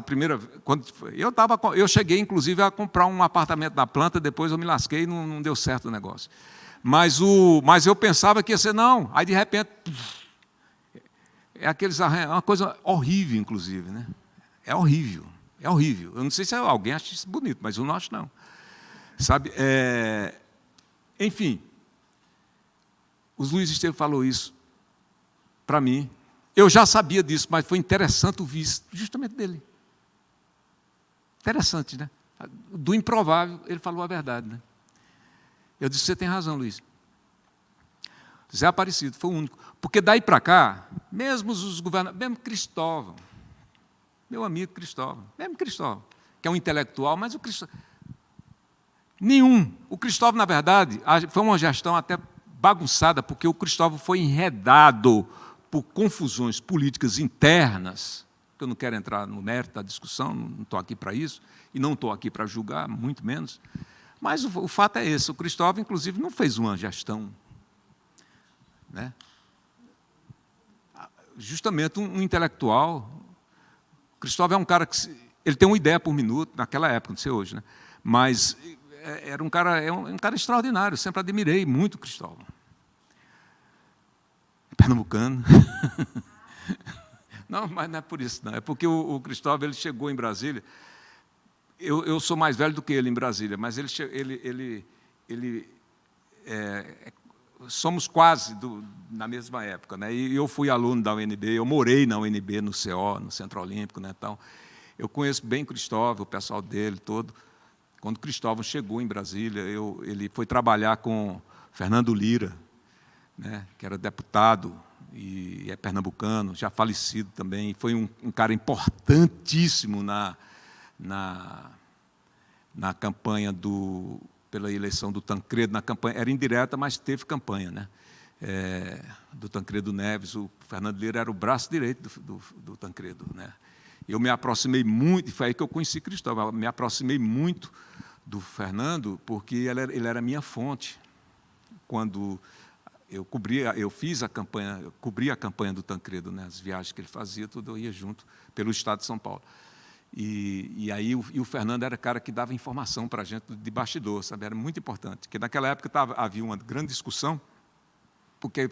eu cheguei, inclusive, a comprar um apartamento na planta, depois eu me lasquei e não deu certo o negócio. Mas eu pensava que ia ser, não. Aí, de repente, é uma coisa horrível, inclusive. Né? É horrível, é horrível. Eu não sei se alguém acha isso bonito, mas eu não acho, não. Sabe, enfim, o Luiz Estevam falou isso para mim. Eu já sabia disso, mas foi interessante ouvir isso justamente dele. Interessante, né? Do improvável, ele falou a verdade. Né? Eu disse, você tem razão, Luiz. Zé Aparecido foi o único. Porque daí para cá, mesmo os governadores, mesmo Cristóvão, meu amigo Cristóvão, que é um intelectual, mas o Cristóvão... Nenhum. O Cristóvão, na verdade, foi uma gestão até bagunçada, porque o Cristóvão foi enredado por confusões políticas internas, que eu não quero entrar no mérito da discussão, não estou aqui para isso, e não estou aqui para julgar, muito menos, mas o fato é esse, o Cristóvão, inclusive, não fez uma gestão, né? Justamente um intelectual. O Cristóvão é um cara que ele tem uma ideia por minuto, naquela época, não sei hoje, né? Mas era um cara extraordinário, sempre admirei muito o Cristóvão. Pernambucano. Não, mas não é por isso, não. É porque o Cristóvão ele chegou em Brasília. Eu sou mais velho do que ele em Brasília, mas somos quase na mesma época, né? E eu fui aluno da UNB, eu morei na UNB, no CO, no Centro Olímpico, né? Então, eu conheço bem Cristóvão, o pessoal dele todo. Quando Cristóvão chegou em Brasília, ele foi trabalhar com Fernando Lira, né, que era deputado e é pernambucano, já falecido também, foi um cara importantíssimo na campanha pela eleição do Tancredo, na campanha, era indireta, mas teve campanha, né, do Tancredo Neves. O Fernando Lira era o braço direito do Tancredo. Né. Eu me aproximei muito, e foi aí que eu conheci Cristóvão, me aproximei muito do Fernando, porque ele era minha fonte. Quando eu fiz a campanha, eu cobri a campanha do Tancredo, né, as viagens que ele fazia, tudo eu ia junto pelo estado de São Paulo. E aí o Fernando era o cara que dava informação para a gente de bastidor, sabe? Era muito importante, porque naquela época havia uma grande discussão, porque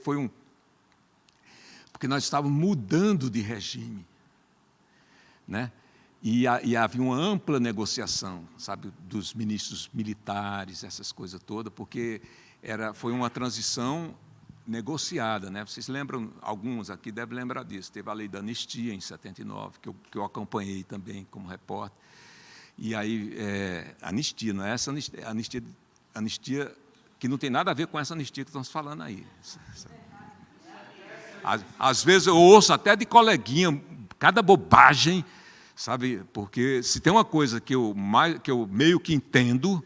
nós estávamos mudando de regime, né? E havia uma ampla negociação, sabe, dos ministros militares, essas coisas todas, porque foi uma transição negociada, né? Vocês lembram, alguns aqui devem lembrar disso, teve a lei da anistia em 79, que eu acompanhei também como repórter, e aí, anistia, não é essa anistia que não tem nada a ver com essa anistia que estamos falando aí. Às vezes eu ouço até de coleguinha, cada bobagem, sabe? Porque se tem uma coisa que eu meio que entendo,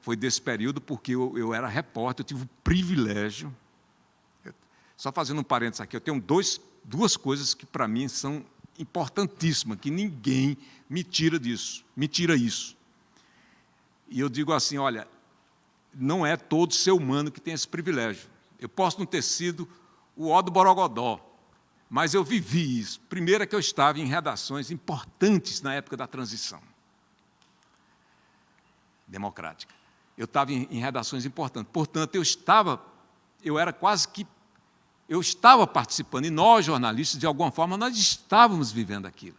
foi desse período, porque eu era repórter, eu tive o privilégio. Só fazendo um parênteses aqui, eu tenho duas coisas que para mim são importantíssimas, que ninguém me tira isso. E eu digo assim, olha, não é todo ser humano que tem esse privilégio. Eu posso não ter sido o ó do Borogodó, mas eu vivi isso. Primeiro é que eu estava em redações importantes na época da transição democrática. Eu estava em redações importantes. Portanto, eu estava participando, e nós, jornalistas, de alguma forma, nós estávamos vivendo aquilo.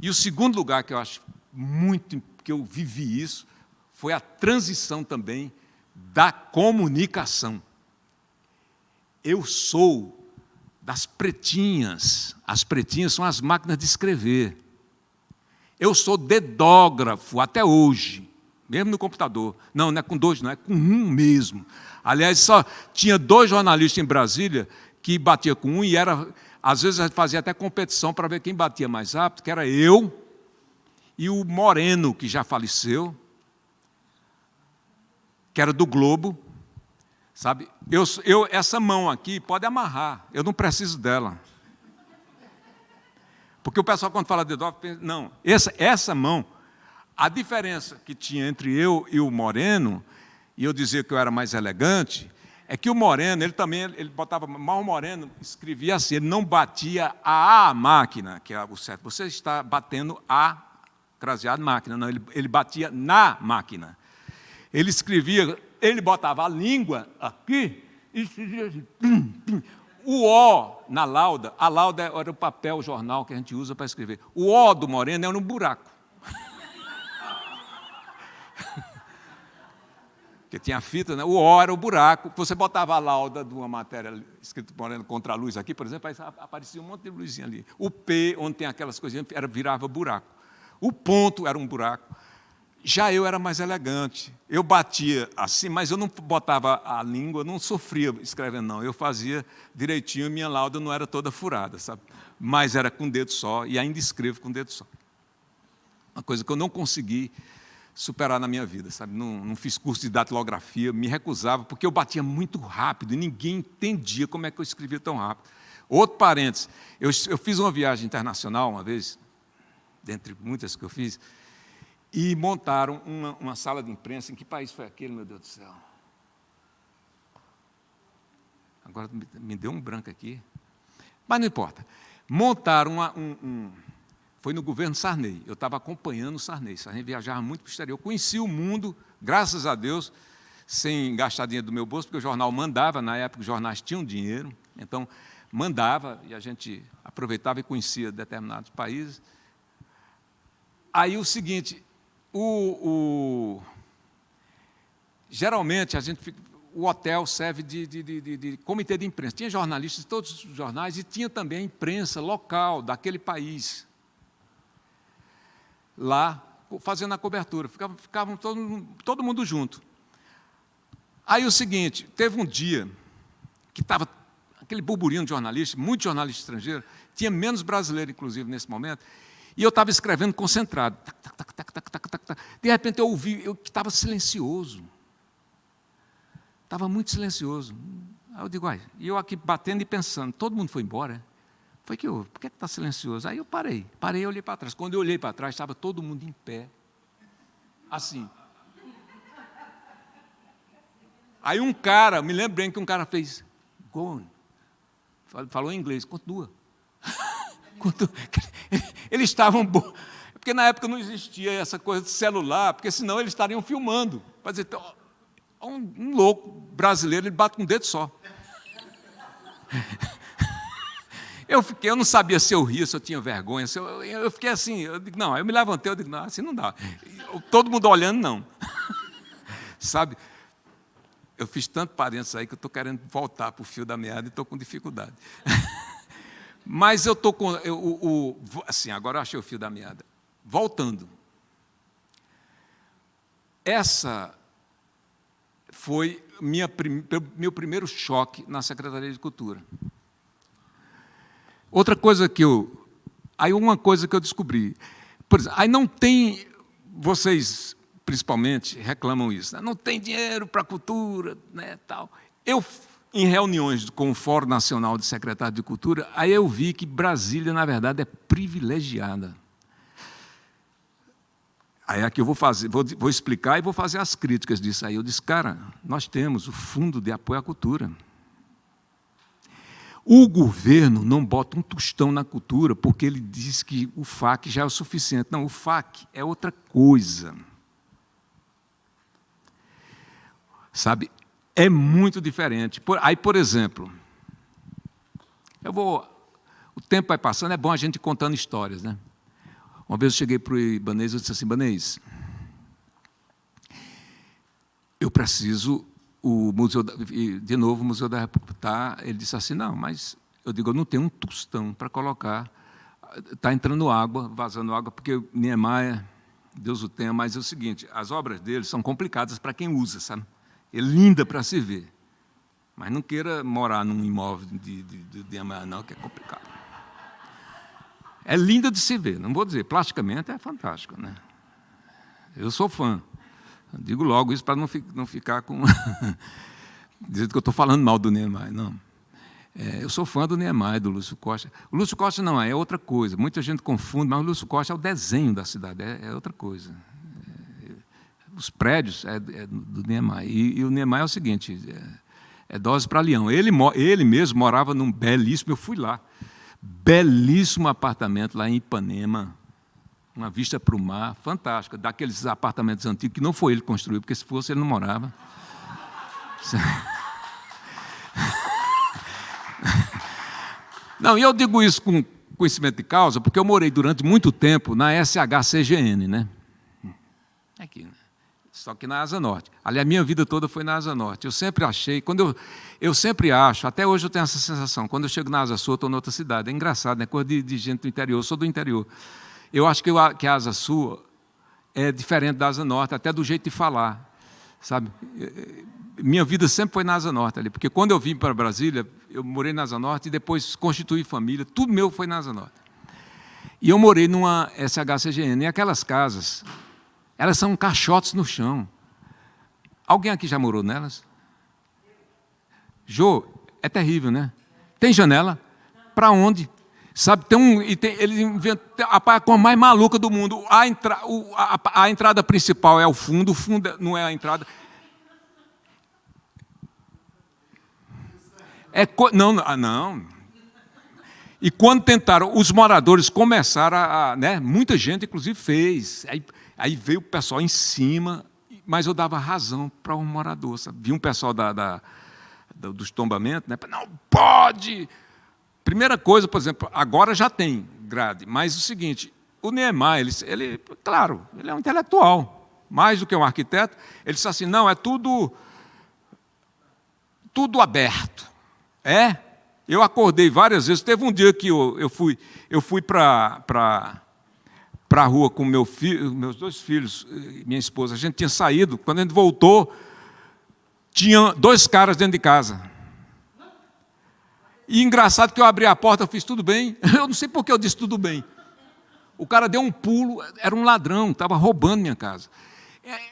E o segundo lugar que eu acho muito que eu vivi isso foi a transição também da comunicação. Eu sou das pretinhas. As pretinhas são as máquinas de escrever. Eu sou dedógrafo até hoje, mesmo no computador. Não é com 2, não, é com 1 mesmo. Aliás, só tinha 2 jornalistas em Brasília que batia com 1 e às vezes a gente fazia até competição para ver quem batia mais rápido, que era eu e o Moreno, que já faleceu, que era do Globo, sabe? Essa mão aqui pode amarrar, eu não preciso dela. Porque o pessoal, quando fala de dedógrafo, pensa, não, essa mão, a diferença que tinha entre eu e o Moreno, e eu dizia que eu era mais elegante, é que o Moreno, ele botava, mal o Moreno escrevia assim, ele não batia a máquina, que é o certo. Você está batendo a craseado máquina, não, ele batia na máquina. Ele escrevia, ele botava a língua aqui, e escrevia assim, o O na lauda, a lauda era o papel, o jornal que a gente usa para escrever. O O do Moreno era um buraco. Porque tinha fita, né? O O era o buraco. Você botava a lauda de uma matéria escrita Moreno contra a luz aqui, por exemplo, aí aparecia um monte de luzinha ali. O P, onde tem aquelas coisinhas, virava buraco. O ponto era um buraco. Já eu era mais elegante. Eu batia assim, mas eu não botava a língua, não sofria escrevendo, não. Eu fazia direitinho, minha lauda não era toda furada, sabe? Mas era com o dedo só, e ainda escrevo com o dedo só. Uma coisa que eu não consegui superar na minha vida, sabe? Não fiz curso de datilografia, me recusava, porque eu batia muito rápido e ninguém entendia como é que eu escrevia tão rápido. Outro parênteses, eu fiz uma viagem internacional uma vez, dentre muitas que eu fiz, e montaram uma sala de imprensa. Em que país foi aquele, meu Deus do céu? Agora me deu um branco aqui. Mas não importa. Montaram foi no governo Sarney. Eu estava acompanhando o Sarney. Sarney viajava muito para o exterior. Eu conheci o mundo, graças a Deus, sem gastar dinheiro do meu bolso, porque o jornal mandava, na época os jornais tinham dinheiro, então mandava, e a gente aproveitava e conhecia determinados países. Aí o seguinte, geralmente o hotel serve de comitê de imprensa. Tinha jornalistas de todos os jornais e tinha também a imprensa local daquele país lá fazendo a cobertura. Ficavam todo mundo junto. Aí o seguinte, teve um dia que estava aquele burburinho de jornalistas, muitos jornalistas estrangeiros, tinha menos brasileiro, inclusive, nesse momento, e eu estava escrevendo concentrado. De repente eu ouvi, que estava silencioso. Estava muito silencioso. Aí eu digo, e eu aqui batendo e pensando, todo mundo foi embora? Foi que houve? Por que está silencioso? Aí eu parei e olhei para trás. Quando eu olhei para trás, estava todo mundo em pé. Assim. Aí um cara, me lembro bem que um cara fez, go on. Falou em inglês, continua. Eles estavam... Porque na época não existia essa coisa de celular, porque senão eles estariam filmando. Para dizer, um louco brasileiro, ele bate com um dedo só. Eu não sabia se eu ria, se eu tinha vergonha. Eu fiquei assim, eu digo, não, eu me levantei, eu digo, não, assim não dá. Todo mundo olhando, não. Sabe? Eu fiz tanto parênteses aí que eu estou querendo voltar para o fio da meada e estou com dificuldade. Mas eu estou com... assim, agora eu achei o fio da meada. Voltando. Essa foi meu primeiro choque na Secretaria de Cultura. Outra coisa que uma coisa que eu descobri, por exemplo, aí não tem, vocês principalmente reclamam isso, né? Não tem dinheiro para a cultura, né, tal. Eu, em reuniões com o Fórum Nacional de Secretários de Cultura, aí eu vi que Brasília, na verdade, é privilegiada. Aí aqui eu vou explicar e vou fazer as críticas disso aí. Eu disse, cara, nós temos o Fundo de Apoio à Cultura. O governo não bota um tostão na cultura porque ele diz que o FAC já é o suficiente. Não, o FAC é outra coisa. Sabe? É muito diferente. Aí, por exemplo, o tempo vai passando, é bom a gente ir contando histórias, né? Uma vez eu cheguei para o Ibanez e disse assim, Ibanez, eu preciso, o Museu da República está, ele disse assim, não, mas eu digo, eu não tenho um tostão para colocar, está entrando água, vazando água, porque Niemeyer, Deus o tenha, mas é o seguinte, as obras dele são complicadas para quem usa, sabe? É linda para se ver, mas não queira morar num imóvel de Niemeyer, não, que é complicado. É linda de se ver, não vou dizer, plasticamente é fantástico, né? Eu sou fã. Digo logo isso para não ficar com... dizendo que eu estou falando mal do Niemeyer, não. Eu sou fã do Niemeyer, do Lúcio Costa. O Lúcio Costa não é outra coisa. Muita gente confunde, mas o Lúcio Costa é o desenho da cidade, é outra coisa. Os prédios é do Niemeyer. E o Niemeyer é o seguinte, é dose para leão. Ele mesmo morava num belíssimo, eu fui lá, belíssimo apartamento lá em Ipanema, uma vista para o mar, fantástica, daqueles apartamentos antigos que não foi ele que construiu, porque se fosse ele não morava. Não, e eu digo isso com conhecimento de causa, porque eu morei durante muito tempo na SHCGN, né? Aqui, né? Só que na Asa Norte. Ali a minha vida toda foi na Asa Norte. Eu sempre achei, eu sempre acho, até hoje eu tenho essa sensação, quando eu chego na Asa Sul, eu estou em outra cidade. É engraçado, né? Coisa de gente do interior, eu sou do interior. Eu acho que a Asa Sul é diferente da Asa Norte, até do jeito de falar, sabe? Minha vida sempre foi na Asa Norte ali, porque quando eu vim para Brasília, eu morei na Asa Norte e depois constituí família, tudo meu foi na Asa Norte. E eu morei numa SHCGN, e aquelas casas, elas são caixotes no chão. Alguém aqui já morou nelas? Jô, é terrível, né? Tem janela? Para onde? Sabe, ele inventa a coisa mais maluca do mundo. A entrada principal é o fundo não é a entrada. Não. E quando tentaram, os moradores começaram né, muita gente, inclusive, fez. Aí veio o pessoal em cima, mas eu dava razão para um morador. Sabe? Vi um pessoal dos tombamentos, né? Não pode! Primeira coisa, por exemplo, agora já tem grade, mas o seguinte, o Niemeyer, claro, ele é um intelectual, mais do que um arquiteto, ele disse assim, não, é tudo aberto. Eu acordei várias vezes, teve um dia que eu fui para a rua com meus dois filhos, minha esposa, a gente tinha saído, quando a gente voltou, tinha 2 caras dentro de casa. E engraçado que eu abri a porta, eu fiz tudo bem. Eu não sei por que eu disse tudo bem. O cara deu um pulo, era um ladrão, estava roubando minha casa.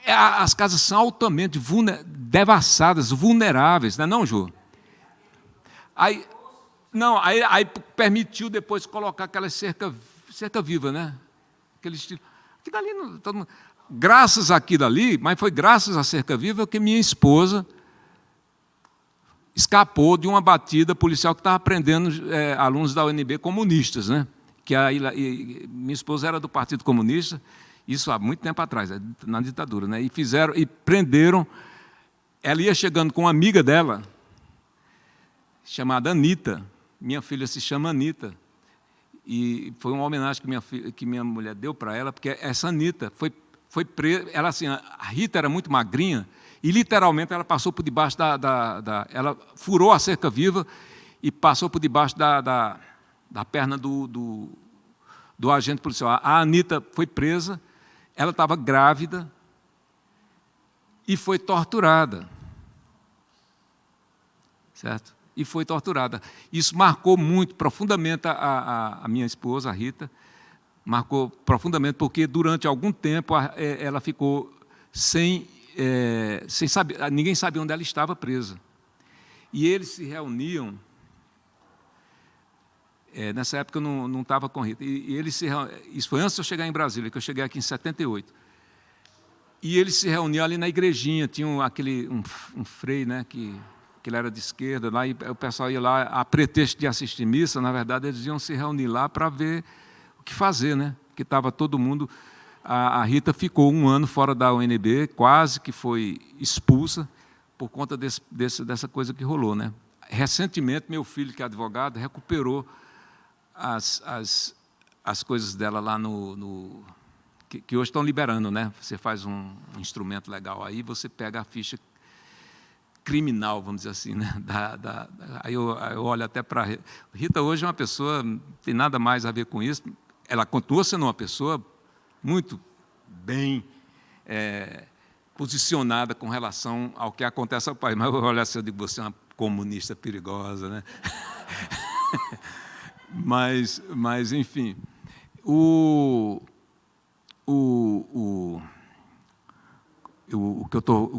As casas são altamente devassadas, vulneráveis, não é não, Jô? Aí permitiu depois colocar aquela cerca viva, né? Aquele estilo. Aquilo ali, todo mundo, graças àquilo ali, mas foi graças à cerca viva que minha esposa escapou de uma batida policial que estava prendendo alunos da UNB comunistas, né? Minha esposa era do Partido Comunista, isso há muito tempo atrás, na ditadura, né? E prenderam. Ela ia chegando com uma amiga dela, chamada Anitta. Minha filha se chama Anitta. E foi uma homenagem que minha mulher deu para ela, porque essa Anitta foi presa. Ela, assim, a Rita era muito magrinha, e literalmente ela passou por debaixo ela furou a cerca viva e passou por debaixo da perna do agente policial. A Anitta foi presa, ela estava grávida e foi torturada. certo? E foi torturada. Isso marcou muito, profundamente, a minha esposa, a Rita, marcou profundamente, porque durante algum tempo ela ficou sem saber, ninguém sabia onde ela estava presa. E eles se reuniam. Nessa época eu não estava com Rita. E eles isso foi antes de eu chegar em Brasília, que eu cheguei aqui em 78. E eles se reuniam ali na igrejinha, tinha um frei, né, que ele era de esquerda, lá, e o pessoal ia lá, a pretexto de assistir missa, na verdade, eles iam se reunir lá para ver o que fazer, né? Porque estava todo mundo... A Rita ficou 1 ano fora da UNB, quase que foi expulsa, por conta dessa coisa que rolou, né? Recentemente, meu filho, que é advogado, recuperou as coisas dela lá que hoje estão liberando, né? Você faz um instrumento legal aí, você pega a ficha criminal, vamos dizer assim, né? Aí eu olho até para Rita. Hoje é uma pessoa, não tem nada mais a ver com isso. Ela continua sendo uma pessoa muito bem posicionada com relação ao que acontece ao país. Mas eu olho assim, eu digo, você é uma comunista perigosa, né? Mas, enfim, o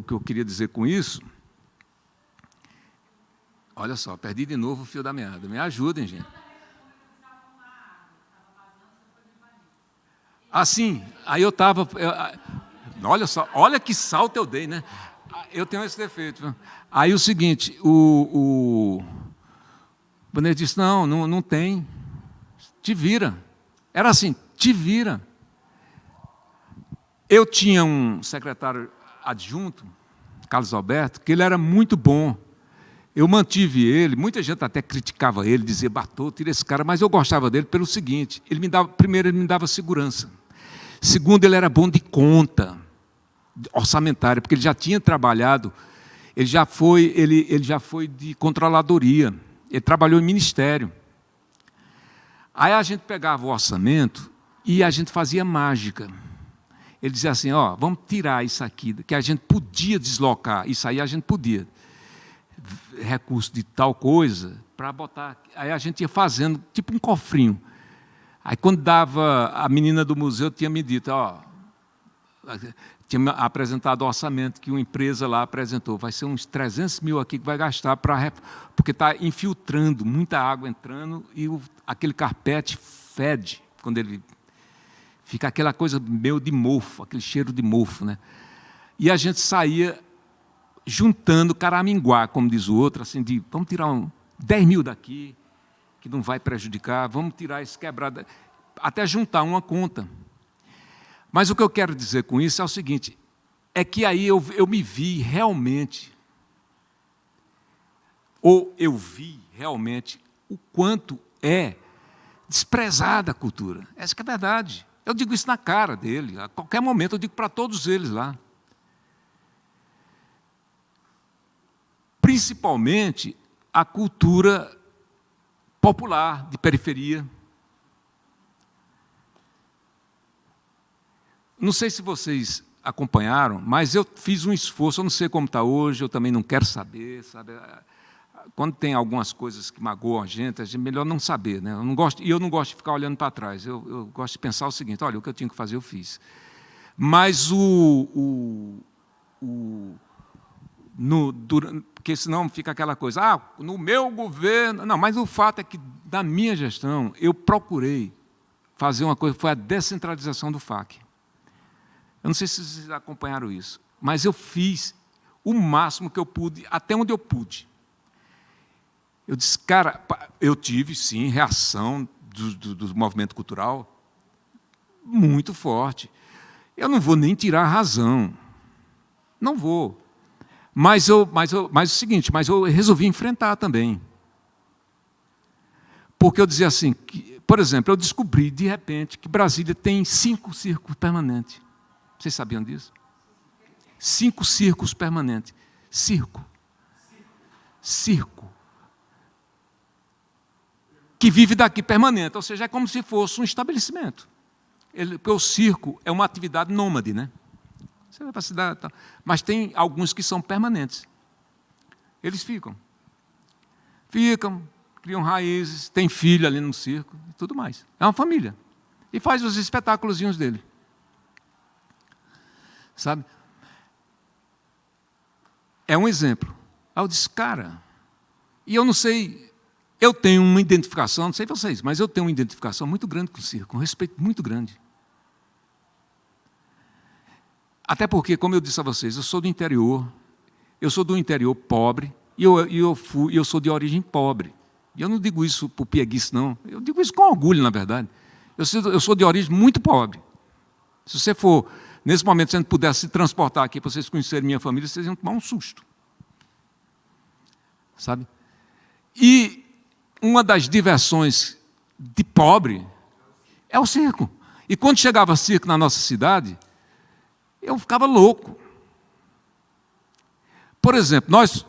que eu queria dizer com isso, olha só, perdi de novo o fio da meada. Me ajudem, gente. Assim, aí eu estava... Olha só, olha que salto eu dei, né? Eu tenho esse defeito. Viu? Aí o seguinte, o Bonet disse, não tem, te vira. Era assim, te vira. Eu tinha um secretário adjunto, Carlos Alberto, que ele era muito bom. Eu mantive ele, muita gente até criticava ele, dizia, Bartô, tira esse cara, mas eu gostava dele pelo seguinte, primeiro, ele me dava segurança. Segundo, ele era bom de conta orçamentária, porque ele já tinha trabalhado, ele já foi de controladoria, ele trabalhou em ministério. Aí a gente pegava o orçamento e a gente fazia mágica. Ele dizia assim, vamos tirar isso aqui, que a gente podia deslocar, isso aí a gente podia, recurso de tal coisa, para botar, aí a gente ia fazendo, tipo um cofrinho. Aí quando dava, a menina do museu tinha me dito, tinha apresentado o orçamento que uma empresa lá apresentou, vai ser uns 300 mil aqui que vai gastar, porque está infiltrando, muita água entrando, e aquele carpete fede, quando ele fica aquela coisa meio de mofo, aquele cheiro de mofo, né? E a gente saía juntando caraminguá, como diz o outro, assim, vamos tirar 10 mil daqui, que não vai prejudicar, vamos tirar esse quebrado, até juntar uma conta. Mas o que eu quero dizer com isso é o seguinte, é que aí eu me vi realmente, ou eu vi realmente o quanto é desprezada a cultura. Essa que é a verdade. Eu digo isso na cara dele, a qualquer momento eu digo para todos eles lá. Principalmente a cultura popular, de periferia. Não sei se vocês acompanharam, mas eu fiz um esforço, eu não sei como está hoje, eu também não quero saber, sabe? Quando tem algumas coisas que magoam a gente é melhor não saber, né? Eu não gosto de ficar olhando para trás, eu gosto de pensar o seguinte, olha, o que eu tinha que fazer eu fiz. Mas porque senão fica aquela coisa, no meu governo... Não, mas o fato é que, na minha gestão, eu procurei fazer uma coisa, foi a descentralização do FAC. Eu não sei se vocês acompanharam isso, mas eu fiz o máximo que eu pude, até onde eu pude. Eu disse, cara, eu tive, sim, reação do movimento cultural muito forte. Eu não vou nem tirar a razão. Não vou. Mas o seguinte, mas eu resolvi enfrentar também. Porque eu dizia assim, por exemplo, eu descobri, de repente, que Brasília tem 5 circos permanentes. Vocês sabiam disso? 5 circos permanentes. Circo. Que vive daqui permanente, ou seja, é como se fosse um estabelecimento. Porque o circo é uma atividade nômade, né? Você vai para a cidade, mas tem alguns que são permanentes. Eles ficam. ficam, criam raízes, tem filho ali no circo e tudo mais. É uma família. E faz os espetáculozinhos dele. Sabe? É um exemplo. Aí eu disse, cara, e eu não sei, eu tenho uma identificação, não sei vocês, mas eu tenho uma identificação muito grande com o circo, um respeito muito grande. Até porque, como eu disse a vocês, eu sou do interior pobre, e eu sou de origem pobre. E eu não digo isso por pieguice, não. Eu digo isso com orgulho, na verdade. Eu sou de origem muito pobre. Se você for, nesse momento, se a gente pudesse se transportar aqui para vocês conhecerem minha família, vocês iam tomar um susto. Sabe? E uma das diversões de pobre é o circo. E quando chegava circo na nossa cidade, eu ficava louco. Por exemplo, nós,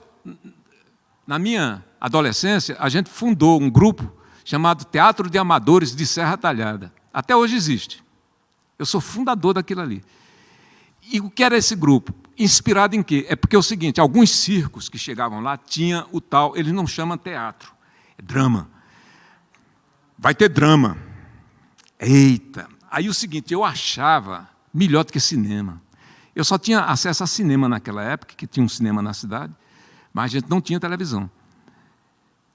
na minha adolescência, a gente fundou um grupo chamado Teatro de Amadores de Serra Talhada. Até hoje existe. Eu sou fundador daquilo ali. E o que era esse grupo? Inspirado em quê? É porque é o seguinte, alguns circos que chegavam lá tinham o tal, eles não chamam teatro, é drama. Vai ter drama. Eita! Aí o seguinte, eu achava melhor do que cinema. Eu só tinha acesso a cinema naquela época, que tinha um cinema na cidade, mas a gente não tinha televisão.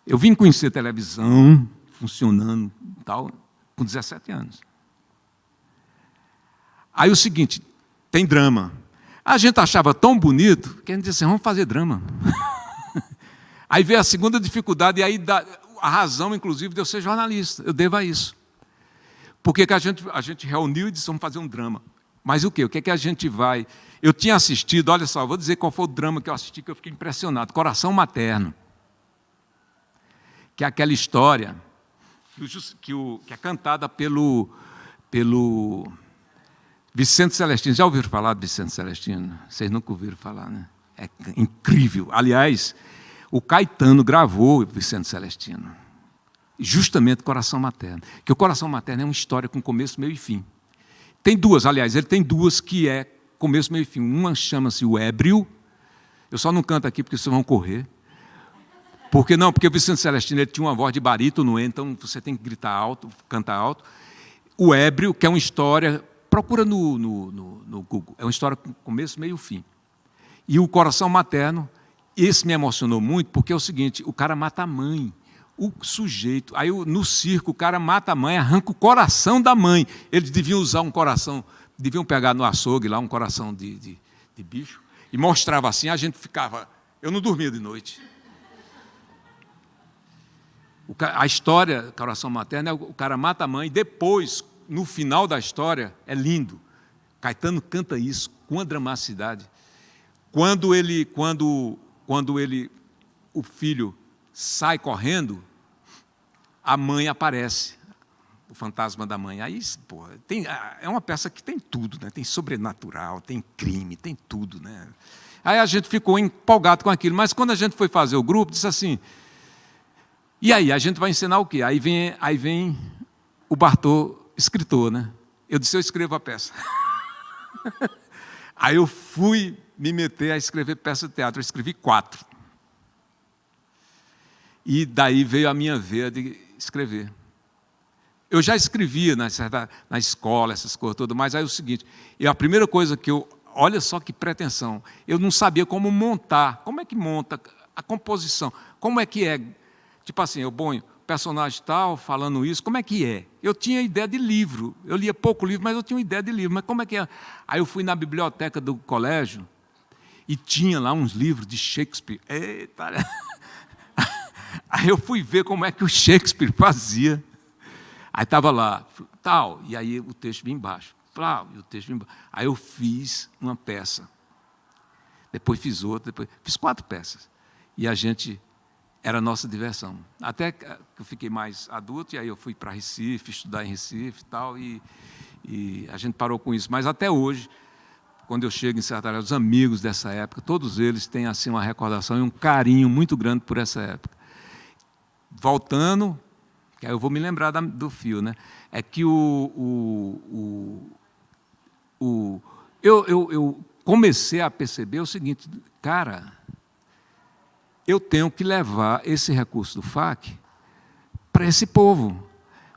Eu vim conhecer televisão funcionando e tal, com 17 anos. Aí o seguinte, tem drama. A gente achava tão bonito que a gente disse assim, vamos fazer drama. Aí veio a segunda dificuldade, e aí a razão, inclusive, de eu ser jornalista. Eu devo a isso. Porque que a gente reuniu e disse, vamos fazer um drama. Mas o quê? O que é que a gente vai... Eu tinha assistido, olha só, vou dizer qual foi o drama que eu assisti, que eu fiquei impressionado. Coração Materno. Que é aquela história que é cantada pelo Vicente Celestino. Já ouviram falar de Vicente Celestino? Vocês nunca ouviram falar, né? É incrível. Aliás, o Caetano gravou Vicente Celestino. Justamente Coração Materno. Que o Coração Materno é uma história com começo, meio e fim. Tem duas, aliás, ele tem duas que é começo, meio e fim. Uma chama-se O Ébrio. Eu só não canto aqui porque vocês vão correr. Porque não? Porque o Vicente Celestino ele tinha uma voz de barítono, então você tem que gritar alto, cantar alto. O Ébrio, que é uma história... Procura no Google. É uma história com começo, meio e fim. E o Coração Materno, esse me emocionou muito, porque é o seguinte, o cara mata a mãe. O sujeito, aí no circo, o cara mata a mãe, arranca o coração da mãe. Eles deviam usar um coração, deviam pegar no açougue lá um coração de bicho, e mostrava assim, a gente ficava... Eu não dormia de noite. A história, Coração Materno, é o cara mata a mãe, depois... No final da história, é lindo. Caetano canta isso com uma dramaticidade. Quando o filho sai correndo, a mãe aparece, o fantasma da mãe. Aí, pô, é uma peça que tem tudo, né? Tem sobrenatural, tem crime, tem tudo, né? Aí a gente ficou empolgado com aquilo, mas quando a gente foi fazer o grupo, disse assim, e aí, a gente vai ensinar o quê? Aí vem o Bartô, escritor, né? Eu disse, eu escrevo a peça. Aí eu fui me meter a escrever peça de teatro, eu escrevi 4. E daí veio a minha veia de escrever. Eu já escrevia na escola, essas coisas todas, mas aí é o seguinte, a primeira coisa que olha só que pretensão, eu não sabia como montar, como é que monta a composição, como é que é, tipo assim, eu ponho personagem tal, falando isso, como é que é? Eu tinha ideia de livro, eu lia pouco livro, mas eu tinha uma ideia de livro, mas como é que é? Aí eu fui na biblioteca do colégio e tinha lá uns livros de Shakespeare. Eita! Aí eu fui ver como é que o Shakespeare fazia. Aí estava lá, tal, e aí o texto vinha embaixo, e o texto vinha embaixo. Aí eu fiz uma peça, depois fiz outra, fiz 4 peças. E a gente... Era a nossa diversão. Até que eu fiquei mais adulto, e aí eu fui para Recife, estudar em Recife e tal, e a gente parou com isso. Mas até hoje, quando eu chego em Serra Talhada, os amigos dessa época, todos eles têm assim, uma recordação e um carinho muito grande por essa época. Voltando, que aí eu vou me lembrar do fio, né? É que eu comecei a perceber o seguinte, cara... eu tenho que levar esse recurso do FAC para esse povo.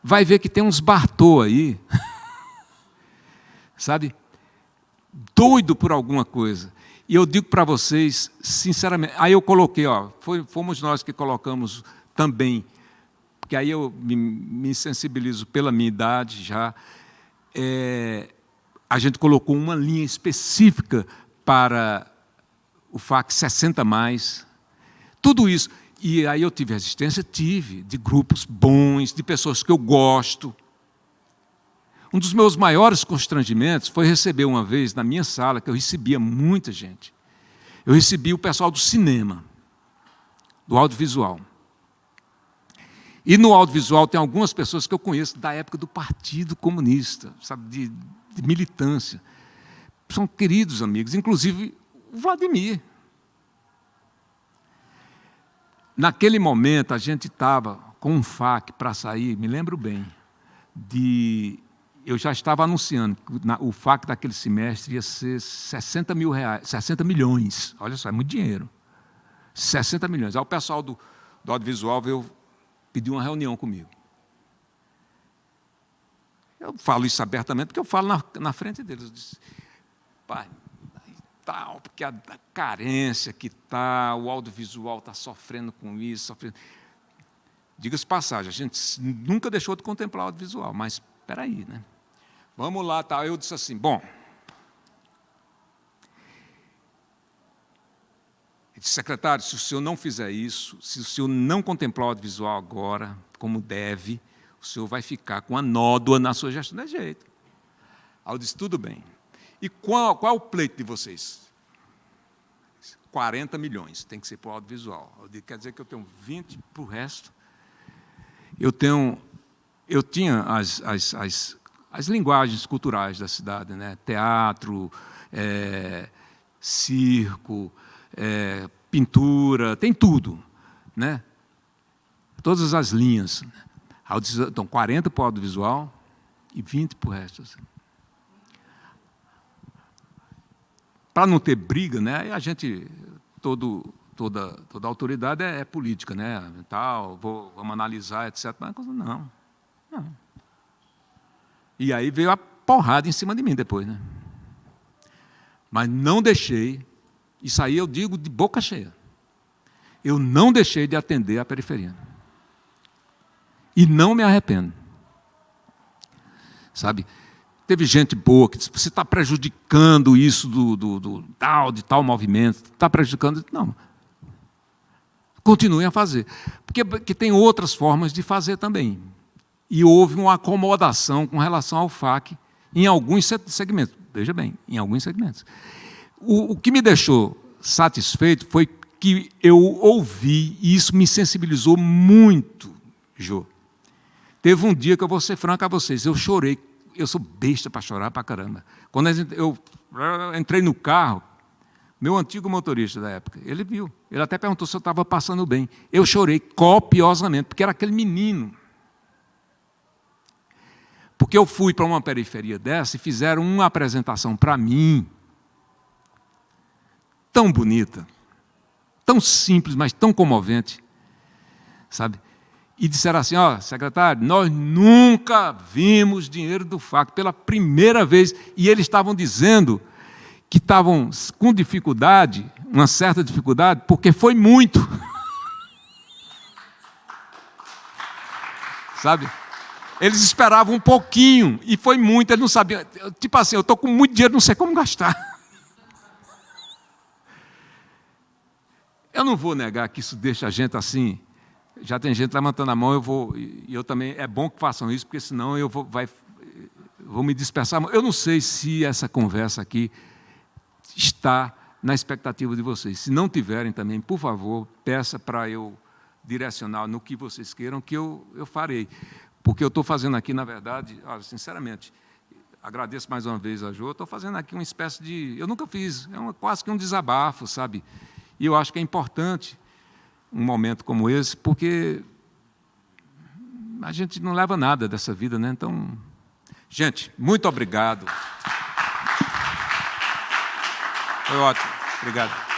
Vai ver que tem uns Bartô aí, sabe, doido por alguma coisa. E eu digo para vocês, sinceramente, aí eu coloquei, fomos nós que colocamos também, porque aí eu me sensibilizo pela minha idade já, a gente colocou uma linha específica para o FAC 60+, tudo isso. E aí eu tive resistência? Tive, de grupos bons, de pessoas que eu gosto. Um dos meus maiores constrangimentos foi receber uma vez na minha sala, que eu recebia muita gente, eu recebi o pessoal do cinema, do audiovisual. E no audiovisual tem algumas pessoas que eu conheço da época do Partido Comunista, sabe, de militância. São queridos amigos, inclusive o Vladimir. Naquele momento, a gente estava com um FAC para sair, me lembro bem, eu já estava anunciando que o FAC daquele semestre ia ser 60 milhões. Olha só, é muito dinheiro. 60 milhões. Aí o pessoal do audiovisual veio pedir uma reunião comigo. Eu falo isso abertamente, porque eu falo na frente deles. Eu disse, pai, tal, porque a carência que está, o audiovisual está sofrendo com isso. Diga-se passagem, a gente nunca deixou de contemplar o audiovisual, mas espera aí, né? Vamos lá, tá? Eu disse assim, bom, eu disse, secretário, se o senhor não fizer isso, se o senhor não contemplar o audiovisual agora, como deve, o senhor vai ficar com a nódoa na sua gestão. Não é jeito. Aí eu disse, tudo bem. E qual é o pleito de vocês? 40 milhões, tem que ser para o audiovisual. Eu disse, quer dizer que eu tenho 20 para o resto? Eu tinha as linguagens culturais da cidade, né? Teatro, circo, pintura, tem tudo, né? Todas as linhas. Então, 40 para o audiovisual e 20 para o resto. Assim. Para não ter briga, né? A gente, toda autoridade é política, né? Tal, vamos analisar, etc. Mas não. E aí veio a porrada em cima de mim depois, né? Mas não deixei, isso aí eu digo de boca cheia, eu não deixei de atender a periferia. E não me arrependo. Sabe? Teve gente boa que disse, você está prejudicando isso de tal movimento, está prejudicando. Não. Continuem a fazer. Porque tem outras formas de fazer também. E houve uma acomodação com relação ao FAC em alguns segmentos. Veja bem, em alguns segmentos. O que me deixou satisfeito foi que eu ouvi, e isso me sensibilizou muito, Jô. Teve um dia que eu vou ser franco a vocês, eu chorei, eu sou besta para chorar para caramba. Quando eu entrei no carro, meu antigo motorista da época, ele viu, ele até perguntou se eu estava passando bem. Eu chorei copiosamente, porque era aquele menino. Porque eu fui para uma periferia dessa e fizeram uma apresentação para mim, tão bonita, tão simples, mas tão comovente, sabe? E disseram assim, secretário, nós nunca vimos dinheiro do FAC pela primeira vez. E eles estavam dizendo que estavam com dificuldade, uma certa dificuldade, porque foi muito. Sabe? Eles esperavam um pouquinho, e foi muito, eles não sabiam. Tipo assim, eu estou com muito dinheiro, não sei como gastar. Eu não vou negar que isso deixa a gente assim. Já tem gente levantando a mão, eu também, é bom que façam isso, porque senão eu vou me dispersar. Eu não sei se essa conversa aqui está na expectativa de vocês. Se não tiverem também, por favor, peça para eu direcionar no que vocês queiram, que eu farei. Porque eu estou fazendo aqui, na verdade, sinceramente, agradeço mais uma vez a Jô, estou fazendo aqui uma espécie de... Eu nunca fiz, quase que um desabafo, sabe? E eu acho que é importante um momento como esse, porque a gente não leva nada dessa vida, né? Então, gente, muito obrigado. Foi ótimo. Obrigado.